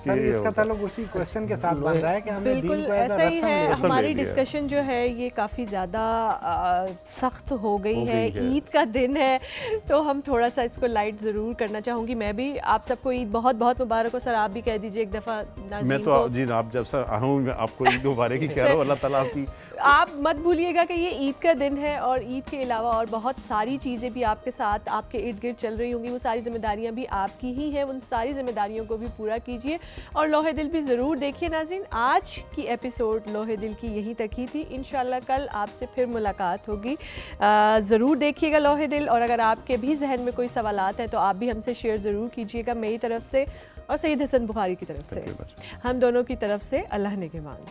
سر اس کا تعلق اسی کوشچن کے ساتھ بن رہا ہے کہ ہم نے بالکل ایسا ہی ہے. ہماری ڈسکشن جو ہے یہ کافی زیادہ سخت ہو گئی ہے. عید کا دن ہے تو ہم تھوڑا سا اس کو لائٹ ضرور کرنا چاہوں گی. میں بھی آپ سب کو عید بہت بہت مبارک ہو. سر آپ بھی کہہ دیجیے ایک دفعہ میں تو جی آپ جب سر آؤں میں آپ کو عید مبارک ہی کہہ رہا ہوں. اللہ تعالیٰ آپ کی, آپ مت بھولیے گا کہ یہ عید کا دن ہے, اور عید کے علاوہ اور بہت ساری چیزیں بھی آپ کے ساتھ آپ کے ارد گرد چل رہی ہوں گی. وہ ساری ذمہ داریاں بھی آپ کی ہی ہیں, ان ساری ذمہ داریوں کو بھی پورا کیجیے اور لوہے دل بھی ضرور دیکھیے. ناظرین, آج کی ایپیسوڈ لوہے دل کی یہیں تک ہی تھی. انشاءاللہ کل آپ سے پھر ملاقات ہوگی. ضرور دیکھیے گا لوہے دل, اور اگر آپ کے بھی ذہن میں کوئی سوالات ہیں تو آپ بھی ہم سے شیئر ضرور کیجیے گا, میری طرف سے اور سید حسن بخاری کی طرف سے, ہم دونوں کی طرف سے. اللہ نگہبان.